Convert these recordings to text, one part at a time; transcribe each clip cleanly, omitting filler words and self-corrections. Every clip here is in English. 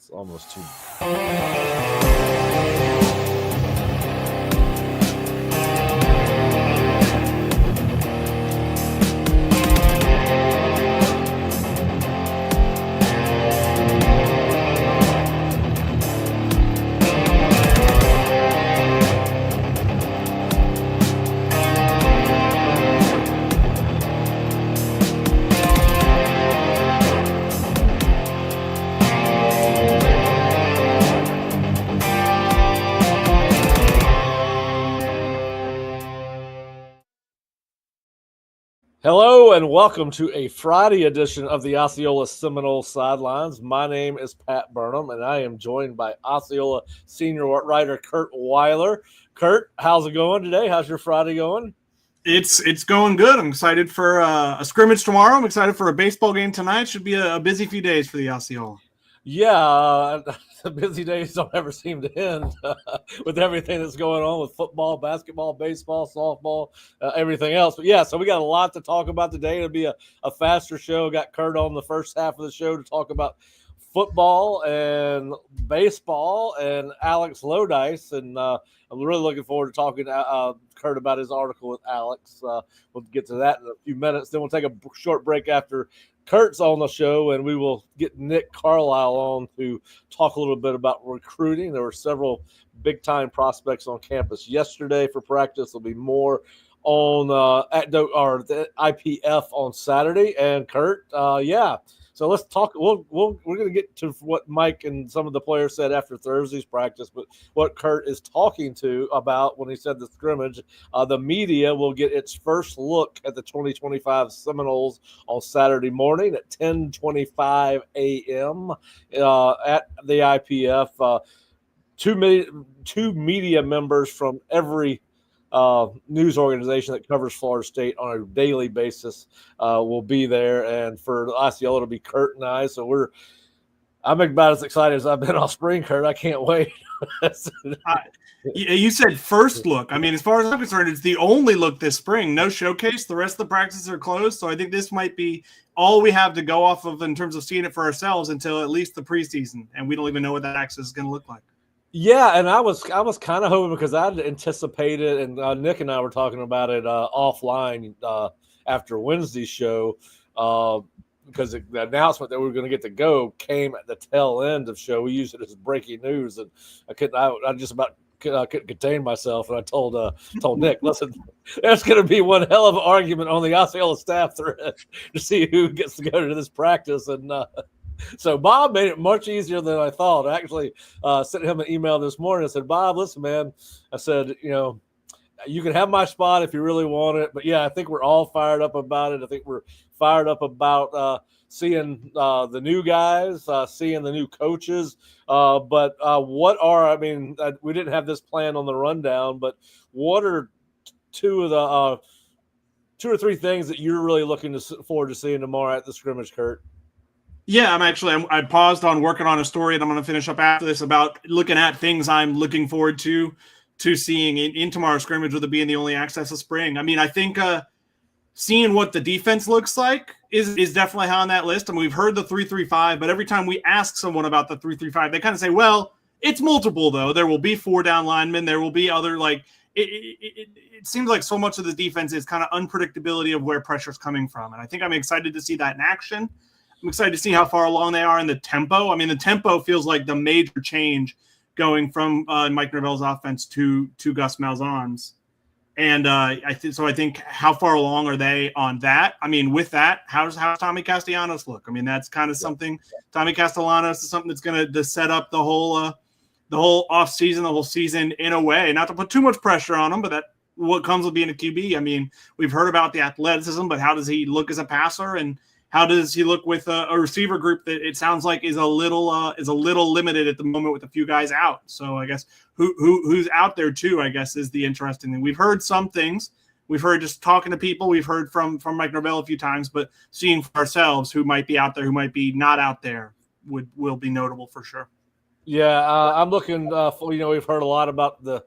It's almost too. Hello and welcome to a Friday edition of the Osceola Seminole Sidelines. My name is Pat Burnham, and I am joined by Osceola senior writer Kurt Weiler. Kurt, how's it going today? How's your Friday going? It's going good. I'm excited for a scrimmage tomorrow. I'm excited for a baseball game tonight. Should be a busy few days for the Osceola. Yeah, the busy days don't ever seem to end with everything that's going on with football, basketball, baseball, softball, everything else. But yeah, so we got a lot to talk about today. It'll be a faster show. Got Kurt on the first half of the show to talk about football and baseball and Alex Lodice. And I'm really looking forward to talking to Kurt about his article with Alex. We'll get to that in a few minutes. Then we'll take a short break after Kurt's on the show, and we will get Nick Carlisle on to talk a little bit about recruiting. There were several big-time prospects on campus yesterday for practice. There'll be more on the IPF on Saturday. And Kurt, so let's talk. We're going to get to what Mike and some of the players said after Thursday's practice, but what Kurt is talking about when he said the scrimmage. The media will get its first look at the 2025 Seminoles on Saturday morning at 10:25 a.m. At the IPF. Two media members from every news organization that covers Florida State on a daily basis will be there, and for Osceola to be Kurt and I, so I'm about as excited as I've been all spring, Kurt. I can't wait. You said first look. I mean, as far as I'm concerned, it's the only look this spring. No showcase. The rest of the practices are closed, so I think this might be all we have to go off of in terms of seeing it for ourselves until at least the preseason, and we don't even know what that access is going to look like. Yeah, and I was kind of hoping, because I'd anticipated, and Nick and I were talking about it offline after Wednesday's show, because the announcement that we were going to get to go came at the tail end of the show. We used it as breaking news, and I just about couldn't contain myself, and I told Nick, listen, there's going to be one hell of an argument on the Osceola staff thread to see who gets to go to this practice, and so Bob made it much easier than I thought. I actually sent him an email this morning. I said, Bob, listen, man, I said, you can have my spot if you really want it. But, yeah, I think we're all fired up about it. I think we're fired up about seeing the new guys, seeing the new coaches. But we didn't have this plan on the rundown, but what are two or three things that you're really looking forward to seeing tomorrow at the scrimmage, Kurt? Yeah, I paused on working on a story, and I'm going to finish up after this about looking at things I'm looking forward to seeing in tomorrow's scrimmage, with it being the only access of spring. I mean, I think seeing what the defense looks like is definitely high on that list. I mean, we've heard the 3-3-5, but every time we ask someone about the 3-3-5, they kind of say, well, it's multiple, though. There will be 4 down linemen. There will be other, it seems like so much of the defense is kind of unpredictability of where pressure's coming from. And I think I'm excited to see that in action. I'm excited to see how far along they are in the tempo. I mean, the tempo feels like the major change going from Mike Norvell's offense to Gus Malzahn's. And I think how far along are they on that? I mean, with that, how's Tommy Castellanos look? I mean, that's kind of something. Tommy Castellanos is something that's going to set up the whole offseason, the whole season in a way. Not to put too much pressure on him, but that what comes with being a QB. I mean, we've heard about the athleticism, but how does he look as a passer, and how does he look with a receiver group that it sounds like is a little limited at the moment with a few guys out? So I guess who's out there too, I guess, is the interesting thing. We've heard some things. We've heard just talking to people. We've heard from Mike Norvell a few times, but seeing for ourselves who might be out there, who might be not out there will be notable for sure. Yeah, I'm looking. We've heard a lot about the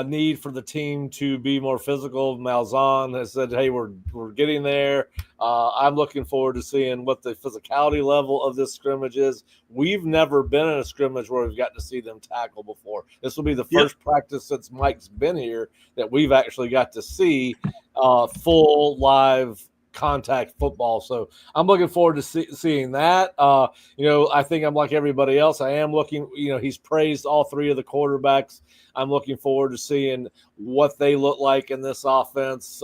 need for the team to be more physical. Malzahn has said, "Hey, we're getting there." I'm looking forward to seeing what the physicality level of this scrimmage is. We've never been in a scrimmage where we've got to see them tackle before. This will be the first practice since Mike's been here that we've actually got to see full live contact football. So I'm looking forward to seeing that. I think I'm like everybody else. I am looking, he's praised all three of the quarterbacks. I'm looking forward to seeing what they look like in this offense.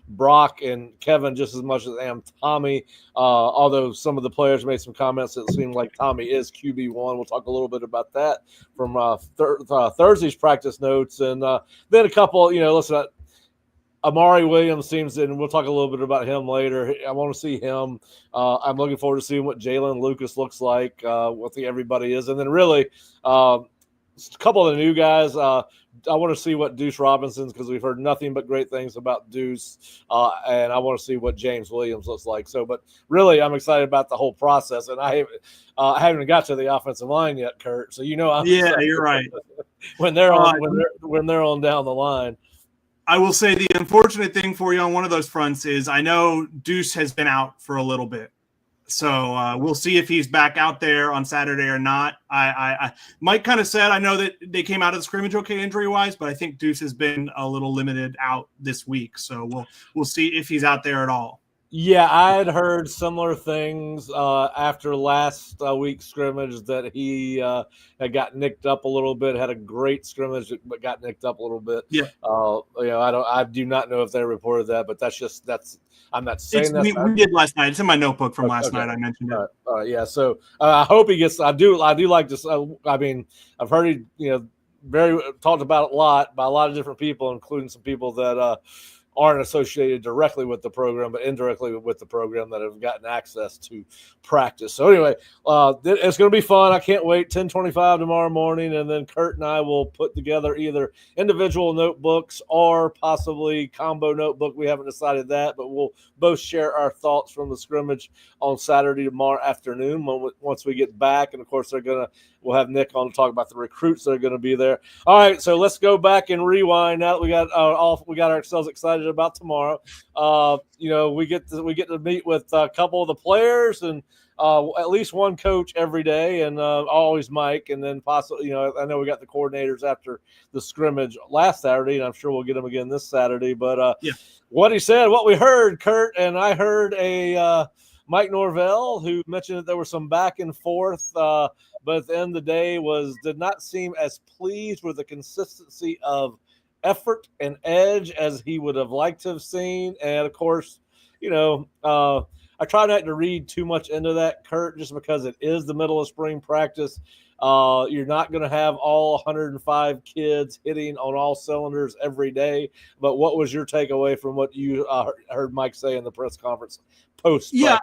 Brock and Kevin just as much as I am Tommy, although some of the players made some comments that seemed like Tommy is QB1. We'll talk a little bit about that from Thursday's practice notes. And then a couple, listen, Amari Williams seems, and we'll talk a little bit about him later. I want to see him. I'm looking forward to seeing what Jalen Lucas looks like, what everybody is. And then really a couple of the new guys. I want to see what Deuce Robinson's, because we've heard nothing but great things about Deuce, and I want to see what James Williams looks like. So, but really, I'm excited about the whole process, and I haven't even got to the offensive line yet, Kurt. So I'm excited. You're right. when they're on down the line. I will say the unfortunate thing for you on one of those fronts is I know Deuce has been out for a little bit. So we'll see if he's back out there on Saturday or not. Mike kind of said, I know that they came out of the scrimmage okay injury-wise, but I think Deuce has been a little limited out this week. So we'll see if he's out there at all. Yeah, I had heard similar things after last week's scrimmage that he had got nicked up a little bit. Had a great scrimmage, but got nicked up a little bit. Yeah. I do not know if they reported that, but that's. I'm not saying that. We did last night. It's in my notebook from last night. I mentioned it. Yeah. So I hope he gets. I do like this. I've heard he very talked about it a lot by a lot of different people, including some people that aren't associated directly with the program, but indirectly with the program that have gotten access to practice. So anyway, it's going to be fun. I can't wait. 10:25 tomorrow morning, and then Kurt and I will put together either individual notebooks or possibly combo notebook. We haven't decided that, but we'll both share our thoughts from the scrimmage on Saturday tomorrow afternoon once we get back. And of course, we'll have Nick on to talk about the recruits that are going to be there. All right, so let's go back and rewind now that we got ourselves excited about tomorrow. We get to meet with a couple of the players and at least one coach every day, and always Mike, and then possibly I know we got the coordinators after the scrimmage last Saturday, and I'm sure we'll get them again this Saturday. But what he said, what we heard, Kurt, and I heard a Mike Norvell who mentioned that there was some back and forth, but at the end of the day did not seem as pleased with the consistency of effort and edge as he would have liked to have seen. And of course, I try not to read too much into that, Kurt, just because it is the middle of spring practice. You're not going to have all 105 kids hitting on all cylinders every day. But what was your takeaway from what you heard Mike say in the press conference post-practice? Yeah,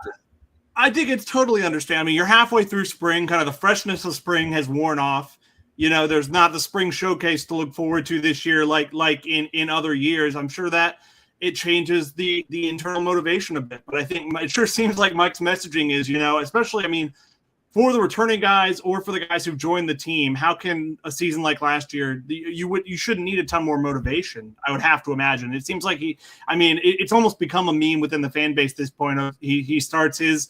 I think it's totally understandable. You're halfway through spring. Kind of the freshness of spring has worn off. There's not the spring showcase to look forward to this year like in other years. I'm sure that it changes the internal motivation a bit. But I think it sure seems like Mike's messaging is, especially, for the returning guys or for the guys who've joined the team, how can a season like last year, you shouldn't need a ton more motivation, I would have to imagine. It seems like it's almost become a meme within the fan base at this point. Of he starts his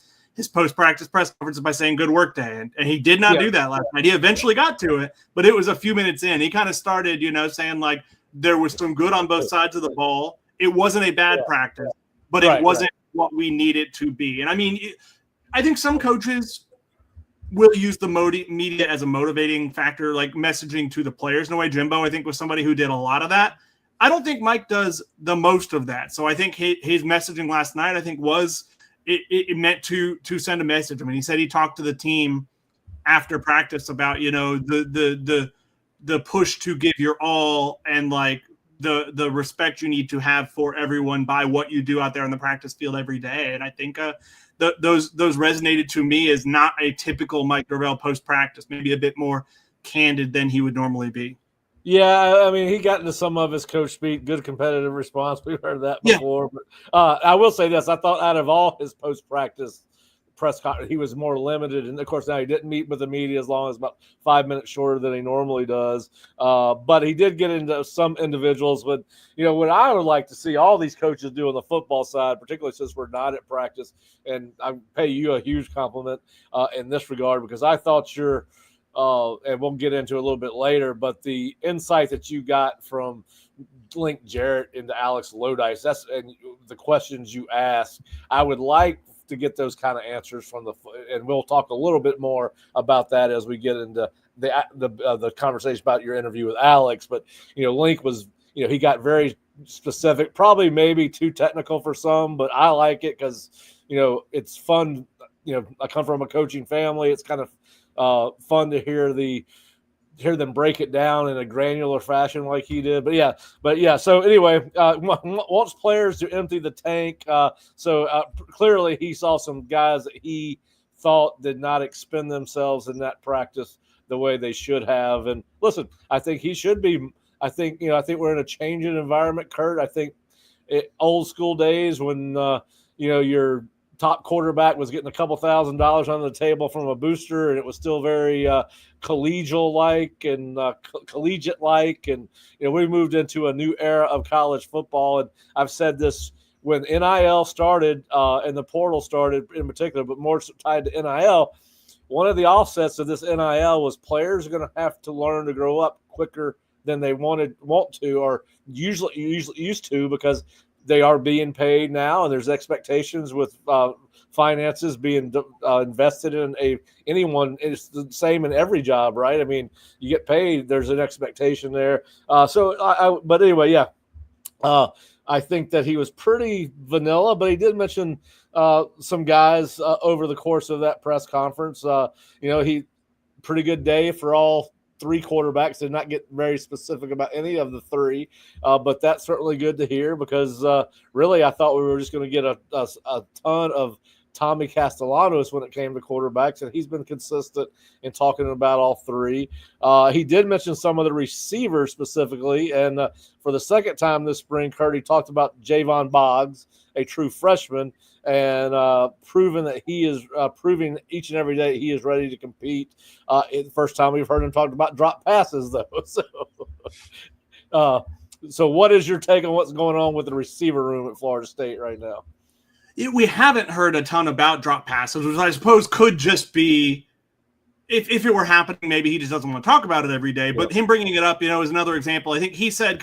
post-practice press conference by saying good work day. And he did not do that last night. He eventually got to it, but it was a few minutes in. He kind of started, saying like there was some good on both sides of the ball. It wasn't a bad practice, but it wasn't what we needed to be. And I think some coaches will use the media as a motivating factor, like messaging to the players. In a way, Jimbo, I think, was somebody who did a lot of that. I don't think Mike does the most of that. So I think his messaging last night, I think, was it meant to send a message. He said he talked to the team after practice about, the push to give your all and like the respect you need to have for everyone by what you do out there on the practice field every day. And I think those resonated to me as not a typical Mike Norvell post-practice, maybe a bit more candid than he would normally be. Yeah, he got into some of his coach speak, good competitive response. We've heard that before. But I will say this. I thought out of all his post-practice press conference, he was more limited. And of course, now he didn't meet with the media as long as about 5 minutes shorter than he normally does. But he did get into some individuals. But, what I would like to see all these coaches do on the football side, particularly since we're not at practice, and I pay you a huge compliment in this regard, because I thought and we'll get into it a little bit later, but the insight that you got from Link Jarrett into Alex Lodice, and the questions you asked, I would like to get those kind of answers from and we'll talk a little bit more about that as we get into the conversation about your interview with Alex. But Link was, he got very specific, probably maybe too technical for some, but I like it because it's fun. I come from a coaching family. It's kind of fun to hear them break it down in a granular fashion like he did. But yeah. So anyway, wants players to empty the tank. So clearly he saw some guys that he thought did not expend themselves in that practice the way they should have. And listen, I think he should be. I think we're in a changing environment, Kurt. I think old school days when your top quarterback was getting a couple $1,000s on the table from a booster, and it was still very collegial-like and collegiate-like. And we moved into a new era of college football. And I've said this when NIL started and the portal started in particular, but more tied to NIL. One of the offsets of this NIL was players are going to have to learn to grow up quicker than they want to, or usually used to, because they are being paid now, and there's expectations with finances being invested in anyone. It's the same in every job, right? I mean, you get paid, there's an expectation there. But anyway, yeah. I think that he was pretty vanilla, but he did mention some guys over the course of that press conference. He pretty good day for all three quarterbacks. Did not get very specific about any of the three, but that's certainly good to hear, because really I thought we were just going to get a ton of Tommy Castellanos when it came to quarterbacks, and he's been consistent in talking about all three. He did mention some of the receivers specifically, and for the second time this spring, Kurt, he talked about Javon Boggs, a true freshman, and proving that he is proving each and every day he is ready to compete. The first time we've heard him talk about drop passes, though. So what is your take on what's going on with the receiver room at Florida State right now? We haven't heard a ton about drop passes, which I suppose could just be, if it were happening, maybe he just doesn't want to talk about it every day. But him bringing it up, is another example. I think he said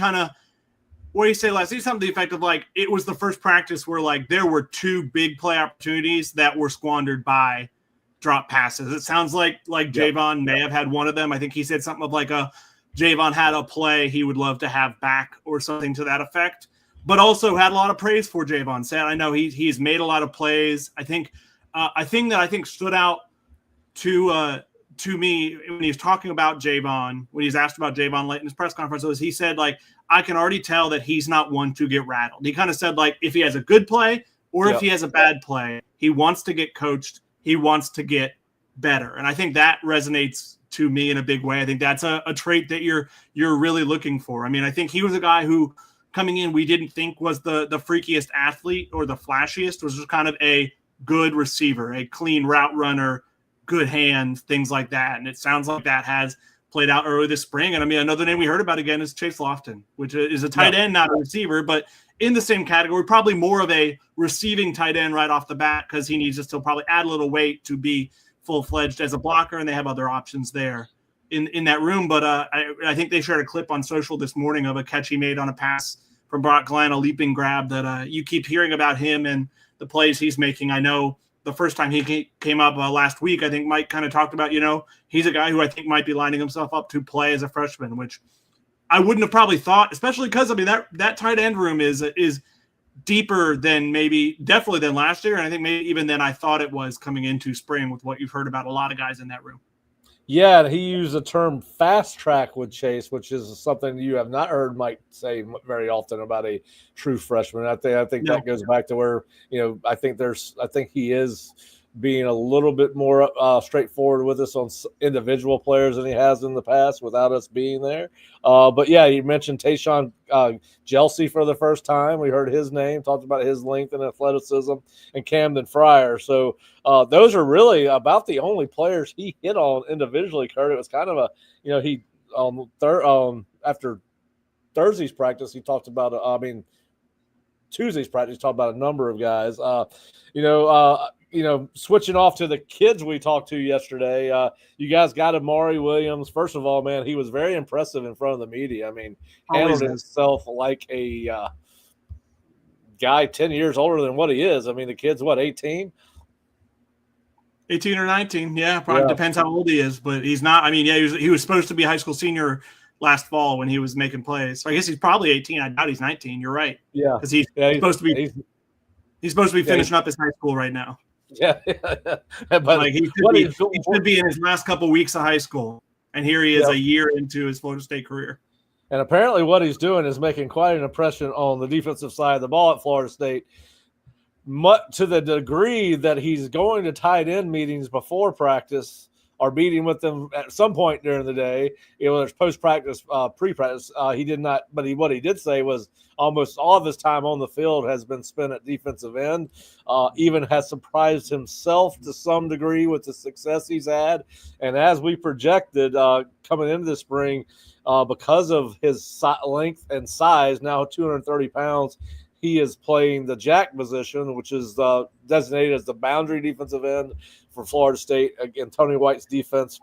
what did he say last? He said something to the effect of it was the first practice where there were two big play opportunities that were squandered by drop passes. It sounds like Javon may have had one of them. I think he said something of Javon had a play he would love to have back or something to that effect. But also had a lot of praise for Javon. Said, I know he's made a lot of plays. I think a thing that I think stood out to me when he was talking about Javon, when he's asked about Javon late in his press conference, was he said, I can already tell that he's not one to get rattled. He kind of said, if he has a good play or if he has a bad play, he wants to get coached. He wants to get better. And I think that resonates to me in a big way. I think that's a trait that you're really looking for. I mean, I think he was a guy who, coming in, we didn't think was the freakiest athlete or the flashiest, was just kind of a good receiver, a clean route runner, good hands, things like that. And it sounds like that has played out early this spring. And I mean, another name we heard about again is Chase Lofton, which is a tight end, not a receiver, but in the same category, probably more of a receiving tight end right off the bat, because he needs to still probably add a little weight to be full-fledged as a blocker, and they have other options there in that room. But I think they shared a clip on social this morning of a catch he made on a pass from Brock Glenn, a leaping grab that you keep hearing about him and the plays he's making. I know the first time he came up last week, I think Mike kind of talked about, he's a guy who I think might be lining himself up to play as a freshman, which I wouldn't have probably thought, especially because, I mean, that tight end room is deeper than definitely than last year. And I think maybe even than I thought it was coming into spring, with what you've heard about a lot of guys in that room. Yeah, he used the term fast track with Chase, which is something you have not heard Mike say very often about a true freshman. I think that goes back to where, I think he is being a little bit more straightforward with us on individual players than he has in the past without us being there. But yeah, you mentioned Tayshawn Jelsey for the first time. We heard his name, talked about his length and athleticism, and Camden Fryer. So those are really about the only players he hit on individually, Kurt. It was kind of a, he after Thursday's practice, he talked about, Tuesday's practice, talked about a number of guys. Switching off to the kids we talked to yesterday, you guys got Amari Williams. First of all, man, he was very impressive in front of the media. I mean, handled himself like a guy 10 years older than what he is. I mean, the kid's, 18? 18 or 19, yeah. Probably depends how old he is, but he's not. I mean, yeah, he was supposed to be a high school senior last fall when he was making plays. So I guess he's probably 18. I doubt he's 19. You're right. Yeah, because he's supposed to be. He's supposed to be finishing up his high school right now. Yeah, but like he should be in his last couple of weeks of high school, and here he is a year into his Florida State career. And apparently, what he's doing is making quite an impression on the defensive side of the ball at Florida State. To the degree that he's going to tight end meetings before practice or meeting with them at some point during the day, whether it's post-practice, pre-practice. He did not, but what he did say was almost all of his time on the field has been spent at defensive end. Even has surprised himself to some degree with the success he's had. And as we projected coming into the spring, because of his length and size, now 230 pounds, he is playing the jack position, which is designated as the boundary defensive end for Florida State. Again, Tony White's defense,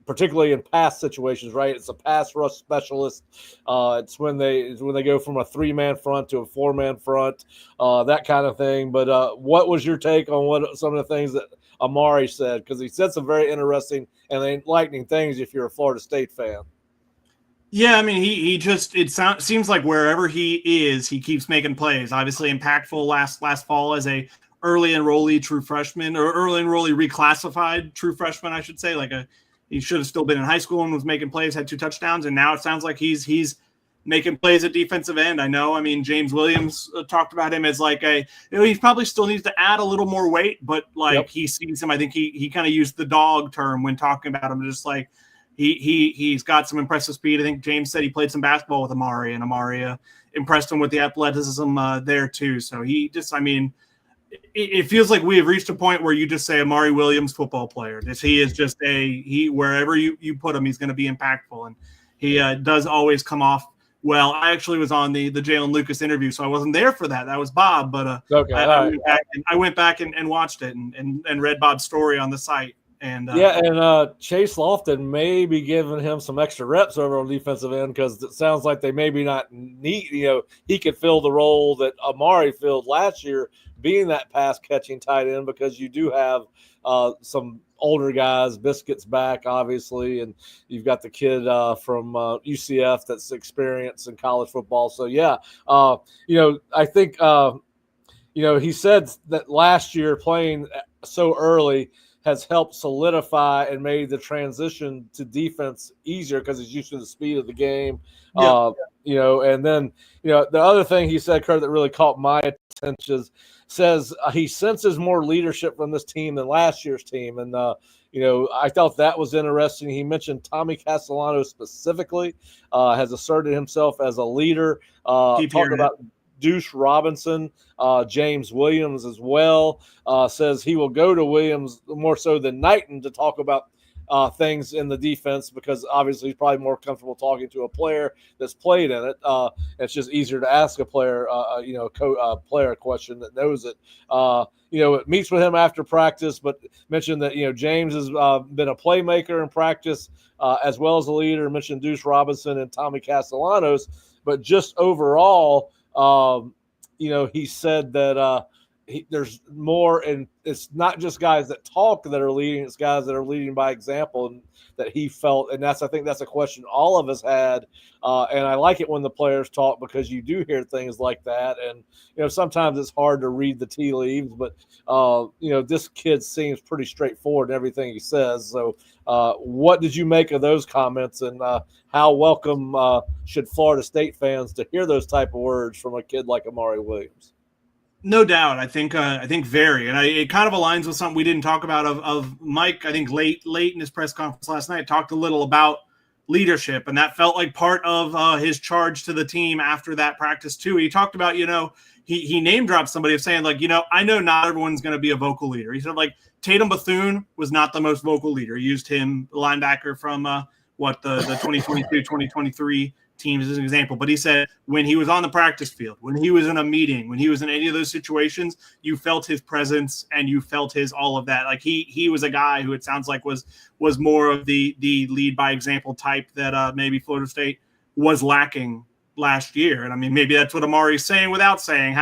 particularly in pass situations, right? It's a pass rush specialist. It's when they go from a 3-man front to a 4-man front, that kind of thing. But what was your take on what some of the things that Amari said? Because he said some very interesting and enlightening things if you're a Florida State fan. Yeah, I mean, he just seems like wherever he is, he keeps making plays. Obviously, impactful last fall as a early enrollee true freshman, or early enrollee reclassified true freshman, I should say. He should have still been in high school and was making plays, had 2 touchdowns, and now it sounds like he's making plays at defensive end. I know. I mean, James Williams talked about him as he probably still needs to add a little more weight, but he sees him. I think he kind of used the dog term when talking about him, just like. He's got some impressive speed. I think James said he played some basketball with Amari, and Amari impressed him with the athleticism there too. So it feels like we have reached a point where you just say Amari Williams, football player. He is just wherever you put him, he's going to be impactful, and he does always come off well. I actually was on the Jalen Lucas interview, so I wasn't there for that. That was Bob, but okay, I went back and watched it and read Bob's story on the site. And Chase Lofton may be giving him some extra reps over on defensive end because it sounds like they maybe not need, he could fill the role that Amari filled last year, being that pass catching tight end, because you do have some older guys, Biscuit's back, obviously, and you've got the kid from UCF that's experienced in college football. So, I think, he said that last year playing so early has helped solidify and made the transition to defense easier because he's used to the speed of the game. And then, the other thing he said, Kurt, that really caught my attention, says he senses more leadership from this team than last year's team. And, I thought that was interesting. He mentioned Tommy Castellano specifically, has asserted himself as a leader. Talking about Deuce Robinson, James Williams as well, says he will go to Williams more so than Knighton to talk about things in the defense, because obviously he's probably more comfortable talking to a player that's played in it. It's just easier to ask a player, player a question that knows it. It meets with him after practice, but mentioned that, James has been a playmaker in practice as well as a leader. Mentioned Deuce Robinson and Tommy Castellanos, but just overall, he said that there's more, and it's not just guys that talk that are leading, it's guys that are leading by example, and that he felt, and I think that's a question all of us had, and I like it when the players talk, because you do hear things like that, and sometimes it's hard to read the tea leaves, but this kid seems pretty straightforward in everything he says. So what did you make of those comments, and how welcome should Florida State fans to hear those type of words from a kid like Amari Williams? No doubt. I think very, and it kind of aligns with something we didn't talk about of Mike. I think late in his press conference last night talked a little about leadership, and that felt like part of his charge to the team after that practice too. He talked about, he name dropped somebody of saying like, I know not everyone's going to be a vocal leader. He said like Tatum Bethune was not the most vocal leader. He used him, the linebacker from the 2022-2023 teams as an example. But he said when he was on the practice field, when he was in a meeting, when he was in any of those situations, you felt his presence and you felt his all of that. Like he was a guy who it sounds like was more of the lead by example type that maybe Florida State was lacking last year. And I mean, maybe that's what Amari's saying without saying,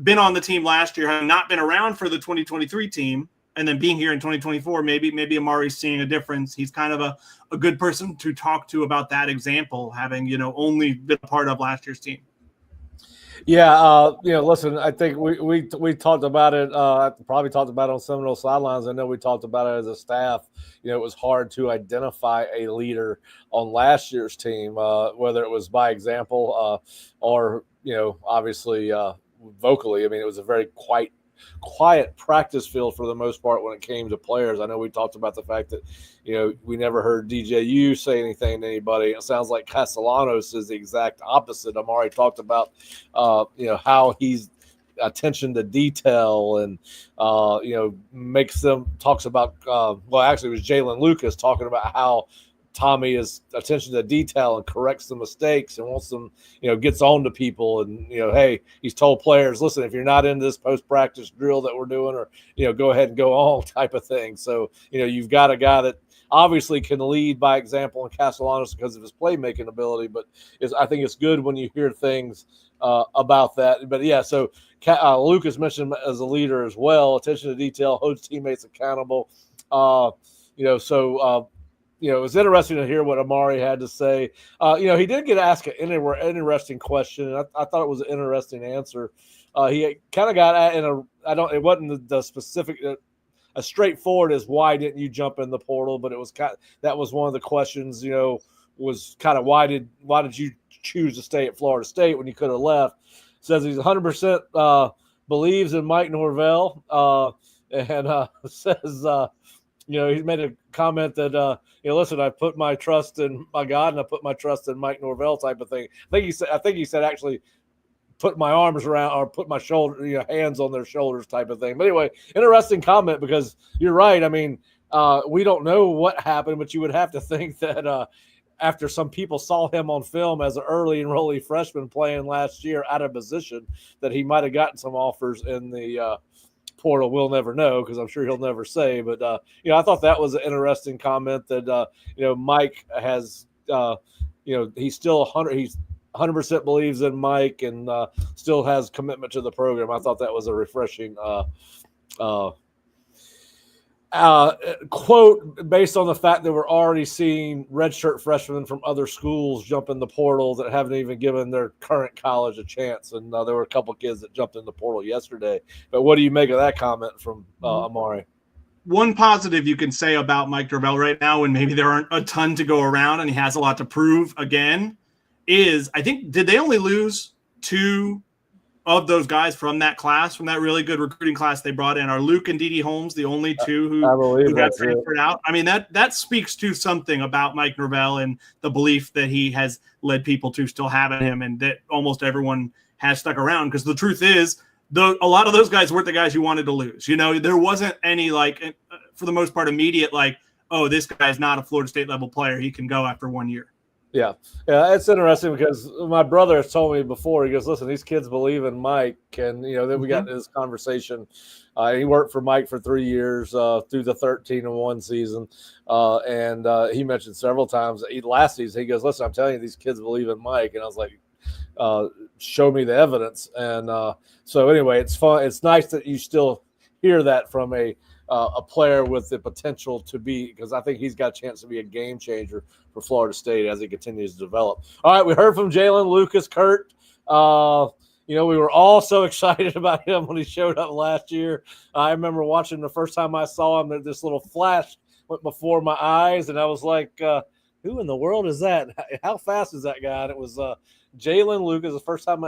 been on the team last year, having not been around for the 2023 team, and then being here in 2024, maybe Amari's seeing a difference. He's kind of a good person to talk to about that example, having, only been a part of last year's team. Yeah, listen, I think we talked about it, probably talked about it on Seminole Sidelines. I know we talked about it as a staff. It was hard to identify a leader on last year's team, whether it was by example or, obviously vocally. I mean, it was a very quiet practice field for the most part when it came to players. I know we talked about the fact that, we never heard DJU say anything to anybody. It sounds like Castellanos is the exact opposite. Amari talked about, how he's attention to detail and, talks about, actually it was Jalen Lucas talking about how Tommy is attention to detail and corrects the mistakes and wants them, gets on to people. And, hey, he's told players, listen, if you're not in this post-practice drill that we're doing, or, go ahead and go on type of thing. So, you've got a guy that obviously can lead by example in Castellanos because of his playmaking ability, but I think it's good when you hear things about that. But yeah, so Lucas mentioned as a leader as well, attention to detail, holds teammates accountable. It was interesting to hear what Amari had to say. He did get asked an interesting question, and I thought it was an interesting answer. He kind of got at it wasn't the specific, as straightforward as why didn't you jump in the portal, but it was that was one of the questions. Was kind of why did you choose to stay at Florida State when you could have left? Says he's 100% believes in Mike Norvell, and says. He made a comment that, listen, I put my trust in my God and I put my trust in Mike Norvell type of thing. I think he said actually put my arms around or put my shoulder, hands on their shoulders type of thing. But anyway, interesting comment because you're right. I mean, we don't know what happened, but you would have to think that after some people saw him on film as an early enrollee freshman playing last year out of position, that he might have gotten some offers in the portal. We'll never know because I'm sure he'll never say. But I thought that was an interesting comment that Mike has. He's still 100% believes in Mike and still has commitment to the program. I thought that was a refreshing quote based on the fact that we're already seeing redshirt freshmen from other schools jump in the portal that haven't even given their current college a chance. And there were a couple kids that jumped in the portal yesterday. But what do you make of that comment from Amari? One positive you can say about Mike Norvell right now, when maybe there aren't a ton to go around and he has a lot to prove again, is I think, did they only lose 2 of those guys from that class, from that really good recruiting class they brought in? Are Luke and Dede Holmes the only 2 who got transferred out? I mean, that speaks to something about Mike Norvell and the belief that he has led people to still have in him and that almost everyone has stuck around. Because the truth is, a lot of those guys weren't the guys you wanted to lose. There wasn't any, for the most part, immediate, oh, this guy's not a Florida State level player. He can go after 1 year. Yeah, it's interesting because my brother has told me before. He goes, "Listen, these kids believe in Mike," and then we got into this conversation. He worked for Mike for 3 years through the 13-1 season, and he mentioned several times last season. He goes, "Listen, I'm telling you, these kids believe in Mike," and I was like, "Show me the evidence." And so anyway, it's fun. It's nice that you still hear that from a player with the potential to be, because I think he's got a chance to be a game changer for Florida State as he continues to develop. All right, we heard from Jalen Lucas, Kurt. We were all so excited about him when he showed up last year. I remember watching the first time I saw him, this little flash went before my eyes, and I was like, who in the world is that? How fast is that guy? And it was Jalen Lucas, the first time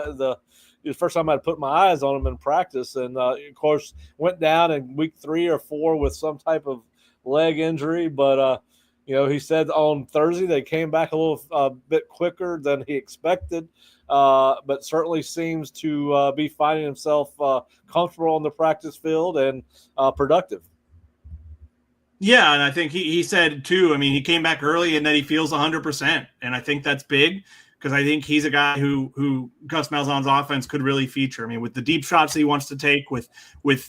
the first time I'd put my eyes on him in practice. And, of course, went down in week 3 or 4 with some type of leg injury. But, he said on Thursday they came back a little bit quicker than he expected, but certainly seems to be finding himself comfortable on the practice field and productive. Yeah, and I think he said too, I mean, he came back early and then he feels 100%. And I think that's big because I think he's a guy who Gus Malzahn's offense could really feature. I mean, with the deep shots he wants to take, with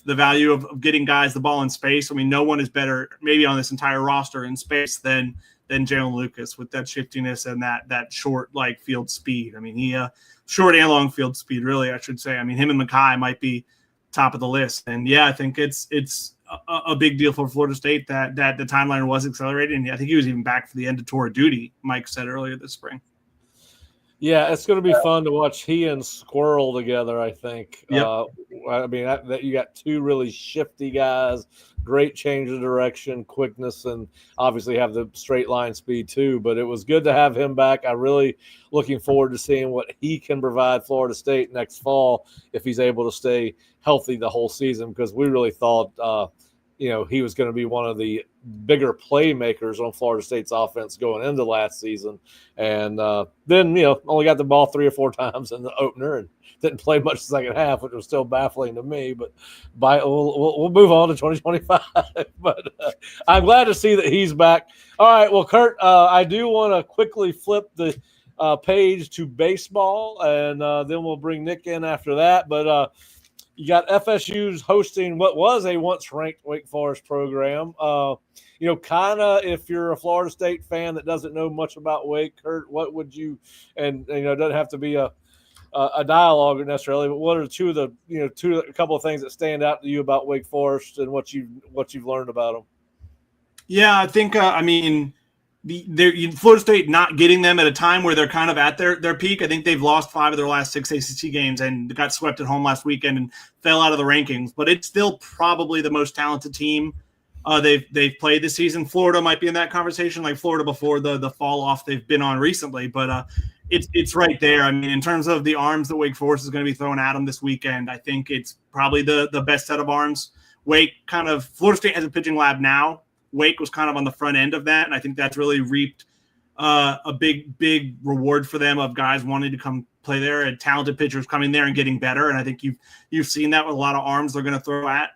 the value of getting guys the ball in space. I mean, no one is better maybe on this entire roster in space than Jalen Lucas with that shiftiness and that short field speed. I mean, he short and long field speed, really, I should say. I mean, him and Mackay might be top of the list. And yeah, I think it's a big deal for Florida State that the timeline was accelerated. And I think he was even back for the end of tour duty, Mike said earlier this spring. Yeah, it's going to be fun to watch he and Squirrel together, I think. Yep. I mean, that you got two really shifty guys, great change of direction, quickness, and obviously have the straight line speed too. But it was good to have him back. I'm really looking forward to seeing what he can provide Florida State next fall if he's able to stay healthy the whole season, because we really thought he was going to be one of the bigger playmakers on Florida State's offense going into last season. And then, only got the ball 3 or 4 times in the opener and didn't play much the second half, which was still baffling to me. But we'll move on to 2025. But I'm glad to see that he's back. All right, well, Kurt, I do want to quickly flip the page to baseball, and then we'll bring Nick in after that. But you got FSU's hosting what was a once-ranked Wake Forest program. Kind of if you're a Florida State fan that doesn't know much about Wake, Kurt, what would you – and, it doesn't have to be a dialogue necessarily, but what are a couple of things that stand out to you about Wake Forest and what you've learned about them? Yeah, I think, Florida State not getting them at a time where they're kind of at their peak. I think they've lost 5 of their last 6 ACC games and got swept at home last weekend and fell out of the rankings. But it's still probably the most talented team they've played this season. Florida might be in that conversation, like Florida before the fall off they've been on recently. But it's right there. I mean, in terms of the arms that Wake Forest is going to be throwing at them this weekend, I think it's probably the best set of arms. Florida State has a pitching lab now. Wake was kind of on the front end of that, and I think that's really reaped a big reward for them of guys wanting to come play there and talented pitchers coming there and getting better. And I think you've seen that with a lot of arms they're going to throw at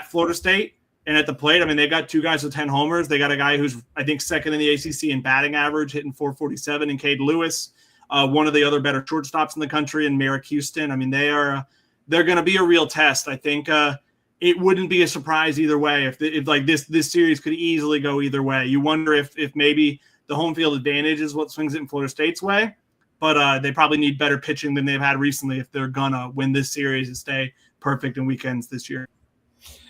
Florida State and at the plate. I mean, they've got 2 guys with 10 homers. They got a guy who's, I think, second in the ACC in batting average, hitting .447, and Cade Lewis, one of the other better shortstops in the country, and Merrick Houston. I mean, they're going to be a real test. I think it wouldn't be a surprise either way if this series could easily go either way. You wonder if maybe the home field advantage is what swings it in Florida State's way, but they probably need better pitching than they've had recently if they're gonna win this series and stay perfect in weekends this year.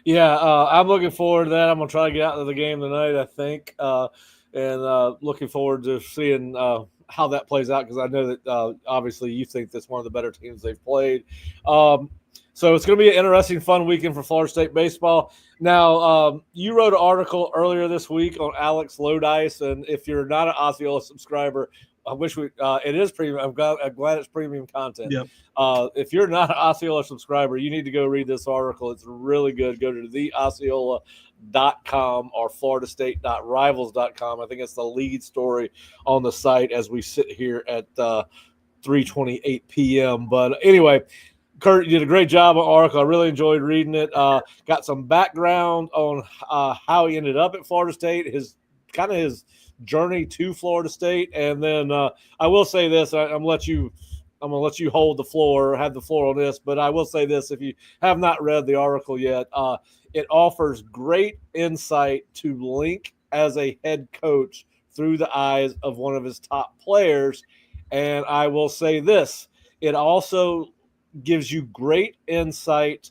Yeah, I'm looking forward to that. I'm gonna try to get out to the game tonight, I think, and looking forward to seeing how that plays out, because I know that obviously you think that's one of the better teams they've played. So it's going to be an interesting, fun weekend for Florida State baseball. Now, you wrote an article earlier this week on Alex Lodice, and if you're not an Osceola subscriber, I wish it is premium. I'm glad it's premium content. Yep. If you're not an Osceola subscriber, you need to go read this article. It's really good. Go to theosceola.com or floridastate.rivals.com. I think it's the lead story on the site as we sit here at 3:28 p.m. But anyway, Kurt, you did a great job on the article. I really enjoyed reading it. Got some background on how he ended up at Florida State, his journey to Florida State, and then I will say this: I'm gonna let you hold the floor, have the floor on this. But I will say this: if you have not read the article yet, it offers great insight to Link as a head coach through the eyes of one of his top players. And I will say this: it also gives you great insight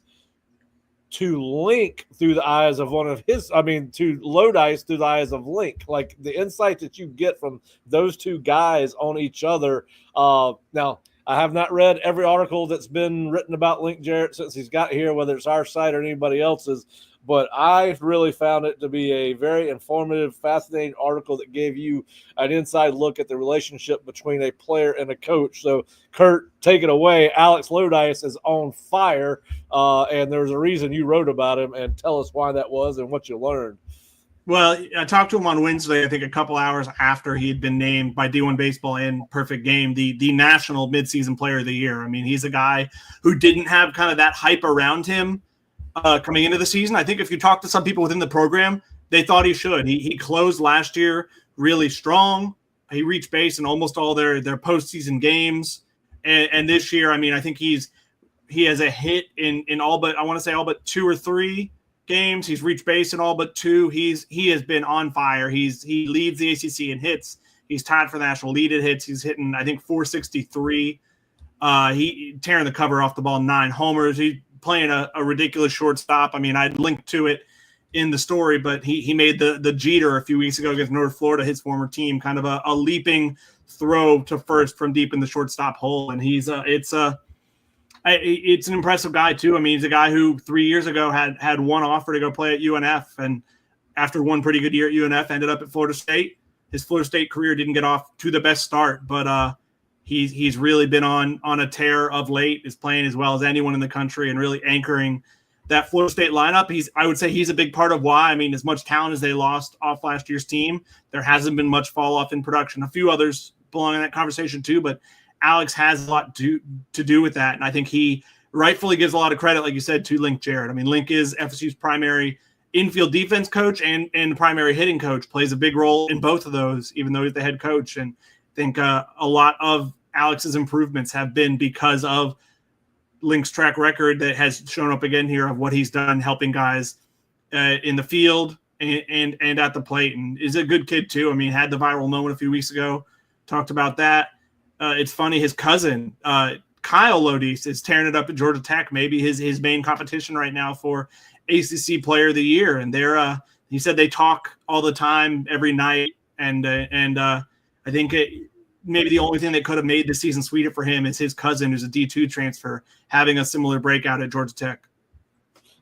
to Link through the eyes of to Lodice through the eyes of Link. Like the insight that you get from those two guys on each other. Now, I have not read every article that's been written about Link Jarrett since he's got here, whether it's our site or anybody else's, but I really found it to be a very informative, fascinating article that gave you an inside look at the relationship between a player and a coach. So, Kurt, take it away. Alex Lodice is on fire, and there's a reason you wrote about him, and tell us why that was and what you learned. Well, I talked to him on Wednesday, I think a couple hours after he had been named by D1 Baseball and Perfect Game the national midseason player of the year. I mean, he's a guy who didn't have kind of that hype around him coming into the season. I think if you talk to some people within the program, they thought he should. He closed last year really strong. He reached base in almost all their postseason games. And this year, I mean, I think he has a hit in all but, I want to say all but 2 or 3 games. He's reached base in all but 2. He has been on fire. He leads the ACC in hits. He's tied for the national lead in hits. He's hitting, I think, 463. He tearing the cover off the ball, 9 homers. He's playing a ridiculous shortstop. I mean, I'd linked to it in the story, but he made the Jeter a few weeks ago against North Florida, his former team, kind of a leaping throw to first from deep in the shortstop hole. And it's an impressive guy too. I mean, he's a guy who 3 years ago had one offer to go play at UNF, and after one pretty good year at UNF, ended up at Florida State. His Florida State career didn't get off to the best start, but he's really been on a tear of late. Is playing as well as anyone in the country and really anchoring that Florida State lineup. I would say he's a big part of why. I mean, as much talent as they lost off last year's team, there hasn't been much fall off in production. A few others belong in that conversation too, but Alex has a lot to do with that. And I think he rightfully gives a lot of credit, like you said, to Link Jarrett. I mean, Link is FSU's primary infield defense coach and primary hitting coach, plays a big role in both of those, even though he's the head coach. And I think a lot of Alex's improvements have been because of Link's track record that has shown up again here of what he's done helping guys in the field and at the plate. And is a good kid too. I mean, had the viral moment a few weeks ago, talked about that. It's funny, his cousin, Kyle Lodice, is tearing it up at Georgia Tech, maybe his main competition right now for ACC Player of the Year. And he said they talk all the time, every night. And I think maybe the only thing that could have made the season sweeter for him is his cousin, who's a D2 transfer, having a similar breakout at Georgia Tech.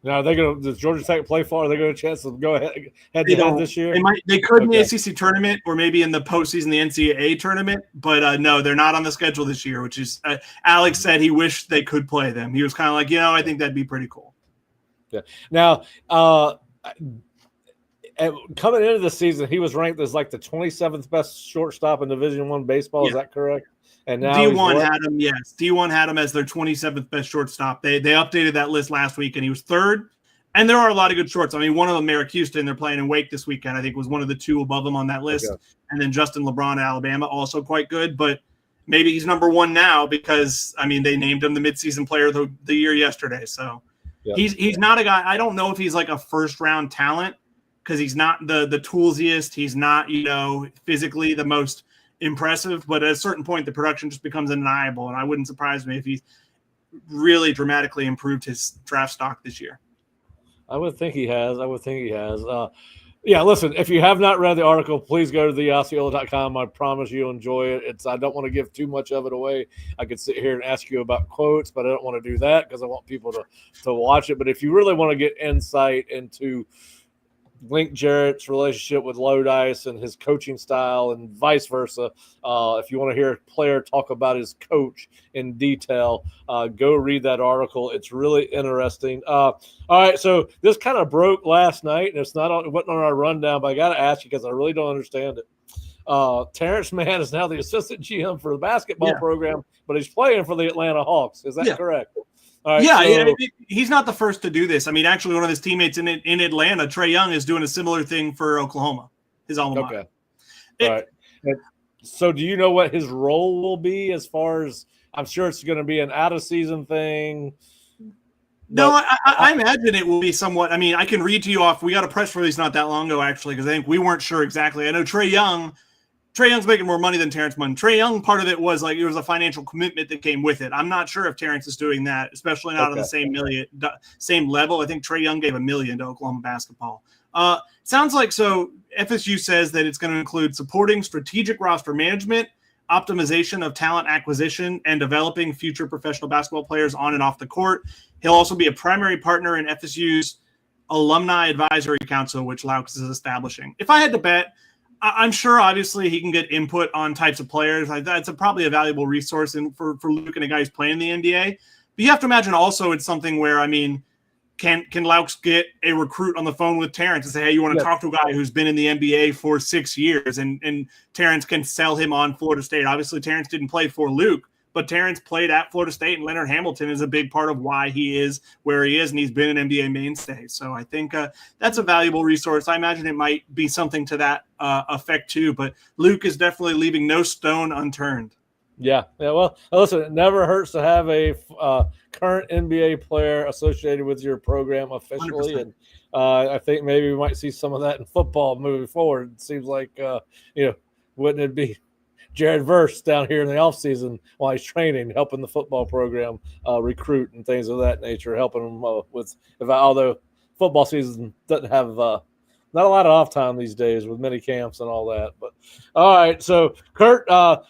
Now, does Georgia Tech play far? Are they going to have a chance to go head to head this year? They could in the ACC tournament or maybe in the postseason, the NCAA tournament. But no, they're not on the schedule this year, which is Alex said he wished they could play them. He was kind of like, I think that'd be pretty cool. Yeah. Now, coming into the season, he was ranked as like the 27th best shortstop in Division I baseball. Yeah. Is that correct? And now D1 had him, yes. D1 had him as their 27th best shortstop. They updated that list last week, and he was 3rd. And there are a lot of good shorts. I mean, one of them, Merrick Houston, they're playing in Wake this weekend, I think was one of the 2 above him on that list. Okay. And then Justin LeBron at Alabama, also quite good. But maybe he's number 1 now because, I mean, they named him the midseason player of the year yesterday. So he's not a guy. I don't know if he's like a first-round talent because he's not the toolsiest. He's not, physically the most impressive, but at a certain point the production just becomes undeniable, and I wouldn't surprise me if he really dramatically improved his draft stock this year. I would think he has. Yeah, listen, if you have not read the article, please go to the Osceola.com. I promise you'll enjoy it. I don't want to give too much of it away. I could sit here and ask you about quotes, but I don't want to do that because I want people to watch it. But if you really want to get insight into Link Jarrett's relationship with Lodice and his coaching style and vice versa, if you want to hear a player talk about his coach in detail, go read that article. It's really interesting. All right, so this kind of broke last night, and it wasn't on our rundown, but I got to ask you because I really don't understand it. Terrence Mann is now the assistant GM for the basketball program, but he's playing for the Atlanta Hawks. Is that correct? All right, he's not the first to do this. I mean, actually, one of his teammates in Atlanta, Trae Young, is doing a similar thing for Oklahoma, his alma mater. Okay. All right. So do you know what his role will be as far as – I'm sure it's going to be an out-of-season thing. No, I imagine it will be somewhat – I mean, I can read to you off – we got a press release not that long ago, actually, because I think we weren't sure exactly. I know Trae Young's making more money than Terrence Mann. Trae Young, part of it was like it was a financial commitment that came with it. I'm not sure if Terrence is doing that, especially not on the same level. I think Trae Young gave $1 million to Oklahoma basketball. Sounds like so. FSU says that it's going to include supporting strategic roster management, optimization of talent acquisition, and developing future professional basketball players on and off the court. He'll also be a primary partner in FSU's alumni advisory council, which Laux is establishing. If I had to bet, I'm sure obviously he can get input on types of players. That's probably a valuable resource for Luke and a guy who's playing in the NBA. But you have to imagine also it's something where, I mean, can Laux get a recruit on the phone with Terrence and say, hey, you want to talk to a guy who's been in the NBA for 6 years, and Terrence can sell him on Florida State. Obviously, Terrence didn't play for Luke, but Terrence played at Florida State, and Leonard Hamilton is a big part of why he is where he is, and he's been an NBA mainstay. So I think that's a valuable resource. I imagine it might be something to that effect too, but Luke is definitely leaving no stone unturned. Yeah. Well, listen, it never hurts to have a current NBA player associated with your program officially. 100%. And I think maybe we might see some of that in football moving forward. It seems like, wouldn't it be Jared Verse down here in the offseason while he's training, helping the football program recruit and things of that nature, helping them although football season doesn't have not a lot of off time these days with mini camps and all that. But all right, so Kurt,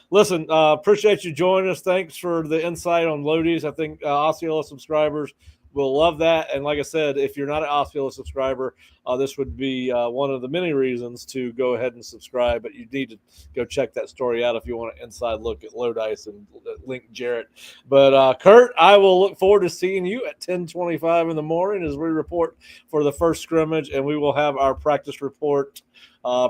listen, appreciate you joining us. Thanks for the insight on Lodice. I think Osceola subscribers will love that. And like I said, if you're not an Osceola subscriber, this would be one of the many reasons to go ahead and subscribe. But you need to go check that story out if you want an inside look at Lodice and link Jarrett. But Kurt, I will look forward to seeing you at 10:25 in the morning as we report for the first scrimmage, and we will have our practice report.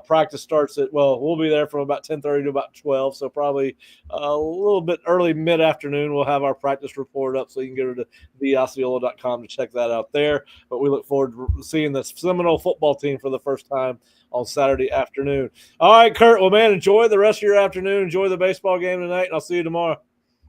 Practice starts we'll be there from about 10:30 to about 12, so probably a little bit early mid-afternoon we'll have our practice report up, so you can go to theosceola.com to check that out there. But we look forward to seeing the Seminole football team for the first time on Saturday afternoon. All right, Kurt, well, man, enjoy the rest of your afternoon. Enjoy the baseball game tonight, and I'll see you tomorrow.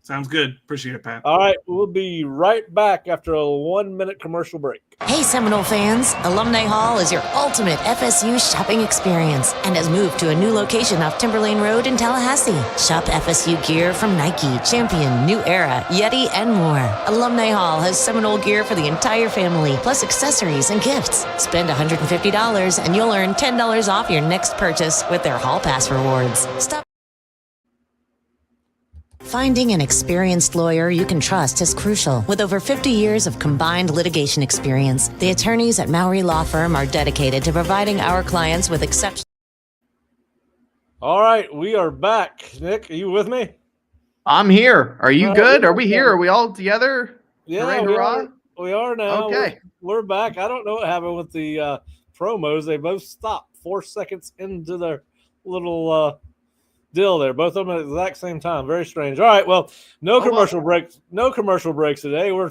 Sounds good. Appreciate it, Pat. All right, we'll be right back after a 1-minute commercial break. Hey, Seminole fans, Alumni Hall is your ultimate FSU shopping experience and has moved to a new location off Timberlane Road in Tallahassee. Shop FSU gear from Nike, Champion, New Era, Yeti, and more. Alumni Hall has Seminole gear for the entire family, plus accessories and gifts. Spend $150 and you'll earn $10 off your next purchase with their Hall Pass rewards. Finding an experienced lawyer you can trust is crucial. With over 50 years of combined litigation experience, the attorneys at Mowry Law Firm are dedicated to providing our clients with exceptional. All right, we are back. Nick, are you with me? I'm here. Are you good? Are we here? Are we all together? Yeah, we are now. Okay. We're back. I don't know what happened with the promos. They both stopped 4 seconds into their little deal there. Both of them at the exact same time. Very strange. All right. Well, no commercial breaks. No commercial breaks today. We're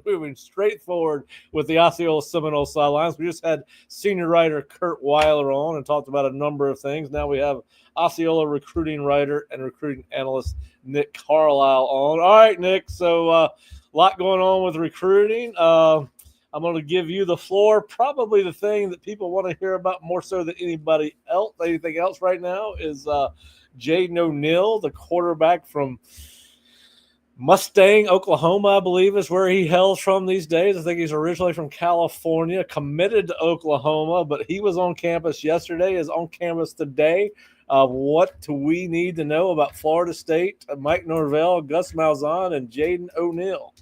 moving straight forward with the Osceola Seminole Sidelines. We just had senior writer Kurt Weiler on and talked about a number of things. Now we have Osceola recruiting writer and recruiting analyst Nick Carlisle on. All right, Nick. So a lot going on with recruiting. I'm going to give you the floor. Probably the thing that people want to hear about more so than anything else right now is Jaden O'Neal, the quarterback from Mustang, Oklahoma, I believe is where he hails from these days. I think he's originally from California, committed to Oklahoma, but he was on campus yesterday, is on campus today. What do we need to know about Florida State, Mike Norvell, Gus Malzahn, and Jaden O'Neal?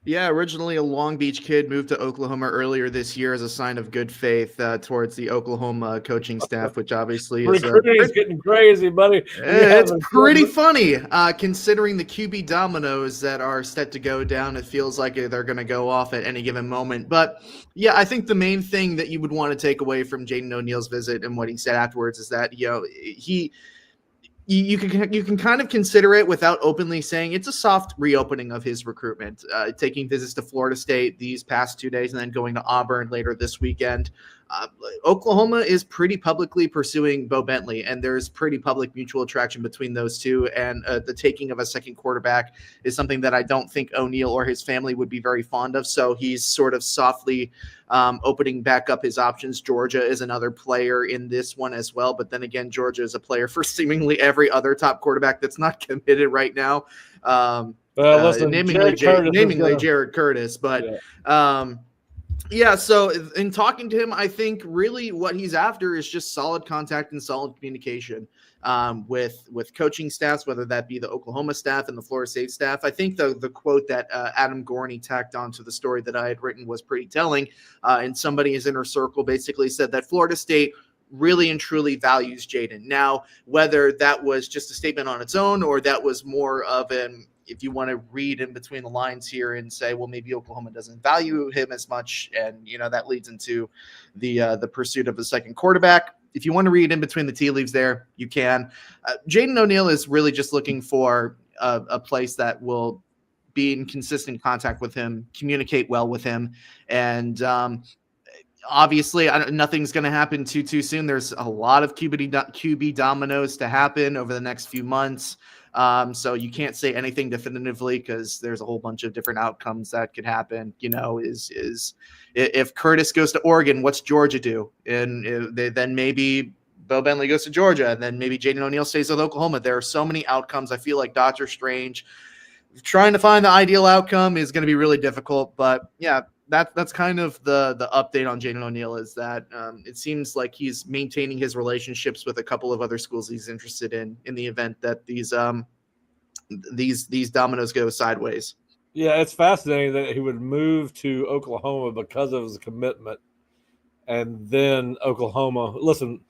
Yeah, originally a Long Beach kid, moved to Oklahoma earlier this year as a sign of good faith towards the Oklahoma coaching staff, which obviously is getting crazy, buddy. It's pretty funny considering the QB dominoes that are set to go down. It feels like they're going to go off at any given moment. But yeah, I think the main thing that you would want to take away from Jaden O'Neal's visit and what he said afterwards is that you can kind of consider it without openly saying it's a soft reopening of his recruitment, taking visits to Florida State these past 2 days and then going to Auburn later this weekend. Oklahoma is pretty publicly pursuing Bo Bentley, and there's pretty public mutual attraction between those two. And the taking of a second quarterback is something that I don't think O'Neal or his family would be very fond of. So he's sort of softly opening back up his options. Georgia is another player in this one as well. But then again, Georgia is a player for seemingly every other top quarterback that's not committed right now. Listen, namely Jared Curtis. But Yeah, so in talking to him, I think really what he's after is just solid contact and solid communication with coaching staffs, whether that be the Oklahoma staff and the Florida State staff. I think the quote that Adam Gorney tacked onto the story that I had written was pretty telling. And somebody in his inner circle basically said that Florida State really and truly values Jaden. Now, whether that was just a statement on its own or that was more of an, if you want to read in between the lines here and say, well, maybe Oklahoma doesn't value him as much, and that leads into the pursuit of a second quarterback. If you want to read in between the tea leaves there, you can. Jaden O'Neal is really just looking for a place that will be in consistent contact with him, communicate well with him, and obviously, nothing's going to happen too soon. There's a lot of QB dominoes to happen over the next few months. So you can't say anything definitively because there's a whole bunch of different outcomes that could happen. Is if Curtis goes to Oregon, what's Georgia do? And then maybe Bo Bentley goes to Georgia, and then maybe Jaden O'Neal stays with Oklahoma. There are so many outcomes. I feel like Doctor Strange. Trying to find the ideal outcome is going to be really difficult, but yeah. That's kind of the update on Jaden O'Neal is that it seems like he's maintaining his relationships with a couple of other schools he's interested in the event that these dominoes go sideways. Yeah, it's fascinating that he would move to Oklahoma because of his commitment, and then Oklahoma. Listen,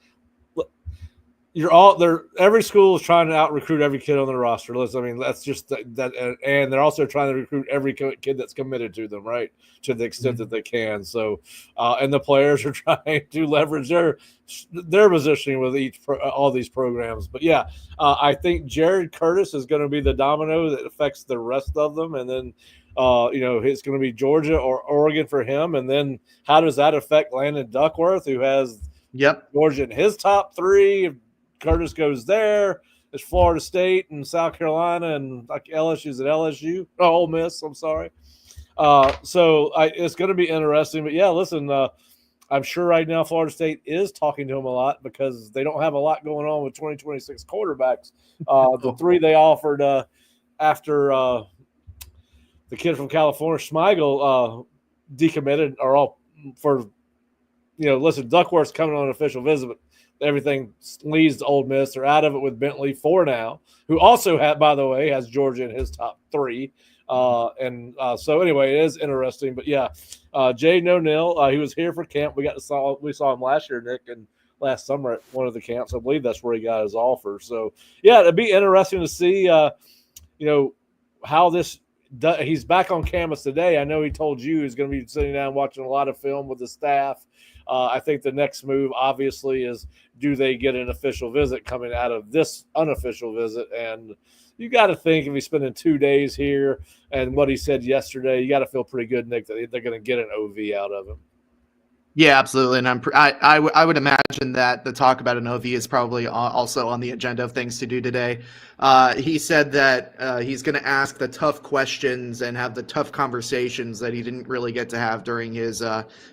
you're all there. Every school is trying to out recruit every kid on the roster. Listen, I mean, that's just that, and they're also trying to recruit every kid that's committed to them, right, to the extent that they can. So, and the players are trying to leverage their positioning with all these programs. But yeah, I think Jared Curtis is going to be the domino that affects the rest of them, and then. It's going to be Georgia or Oregon for him, and then how does that affect Landon Duckworth, who has Georgia in his top three? Curtis goes there. It's Florida State and South Carolina and like LSU's at LSU. Oh, Ole Miss. I'm sorry. It's going to be interesting. But yeah, listen, I'm sure right now Florida State is talking to him a lot because they don't have a lot going on with 2026 quarterbacks. The three they offered after the kid from California, Schmeigel, decommitted are all for. Listen, Duckworth's coming on an official visit, but everything leads to Ole Miss. They're out of it with Bentley for now, who also, by the way, has Georgia in his top three. So anyway, it is interesting. But yeah, Jaden O'Neal, he was here for camp. We saw him last year, Nick, and last summer at one of the camps. I believe that's where he got his offer. So yeah, it'd be interesting to see, how this. He's back on campus today. I know he told you he's going to be sitting down watching a lot of film with the staff. I think the next move, obviously, is do they get an official visit coming out of this unofficial visit? And you got to think if he's spending 2 days here and what he said yesterday, you got to feel pretty good, Nick, that they're going to get an OV out of him. Yeah, absolutely. And I would imagine that the talk about an OV is probably also on the agenda of things to do today. He said that he's going to ask the tough questions and have the tough conversations that he didn't really get to have during his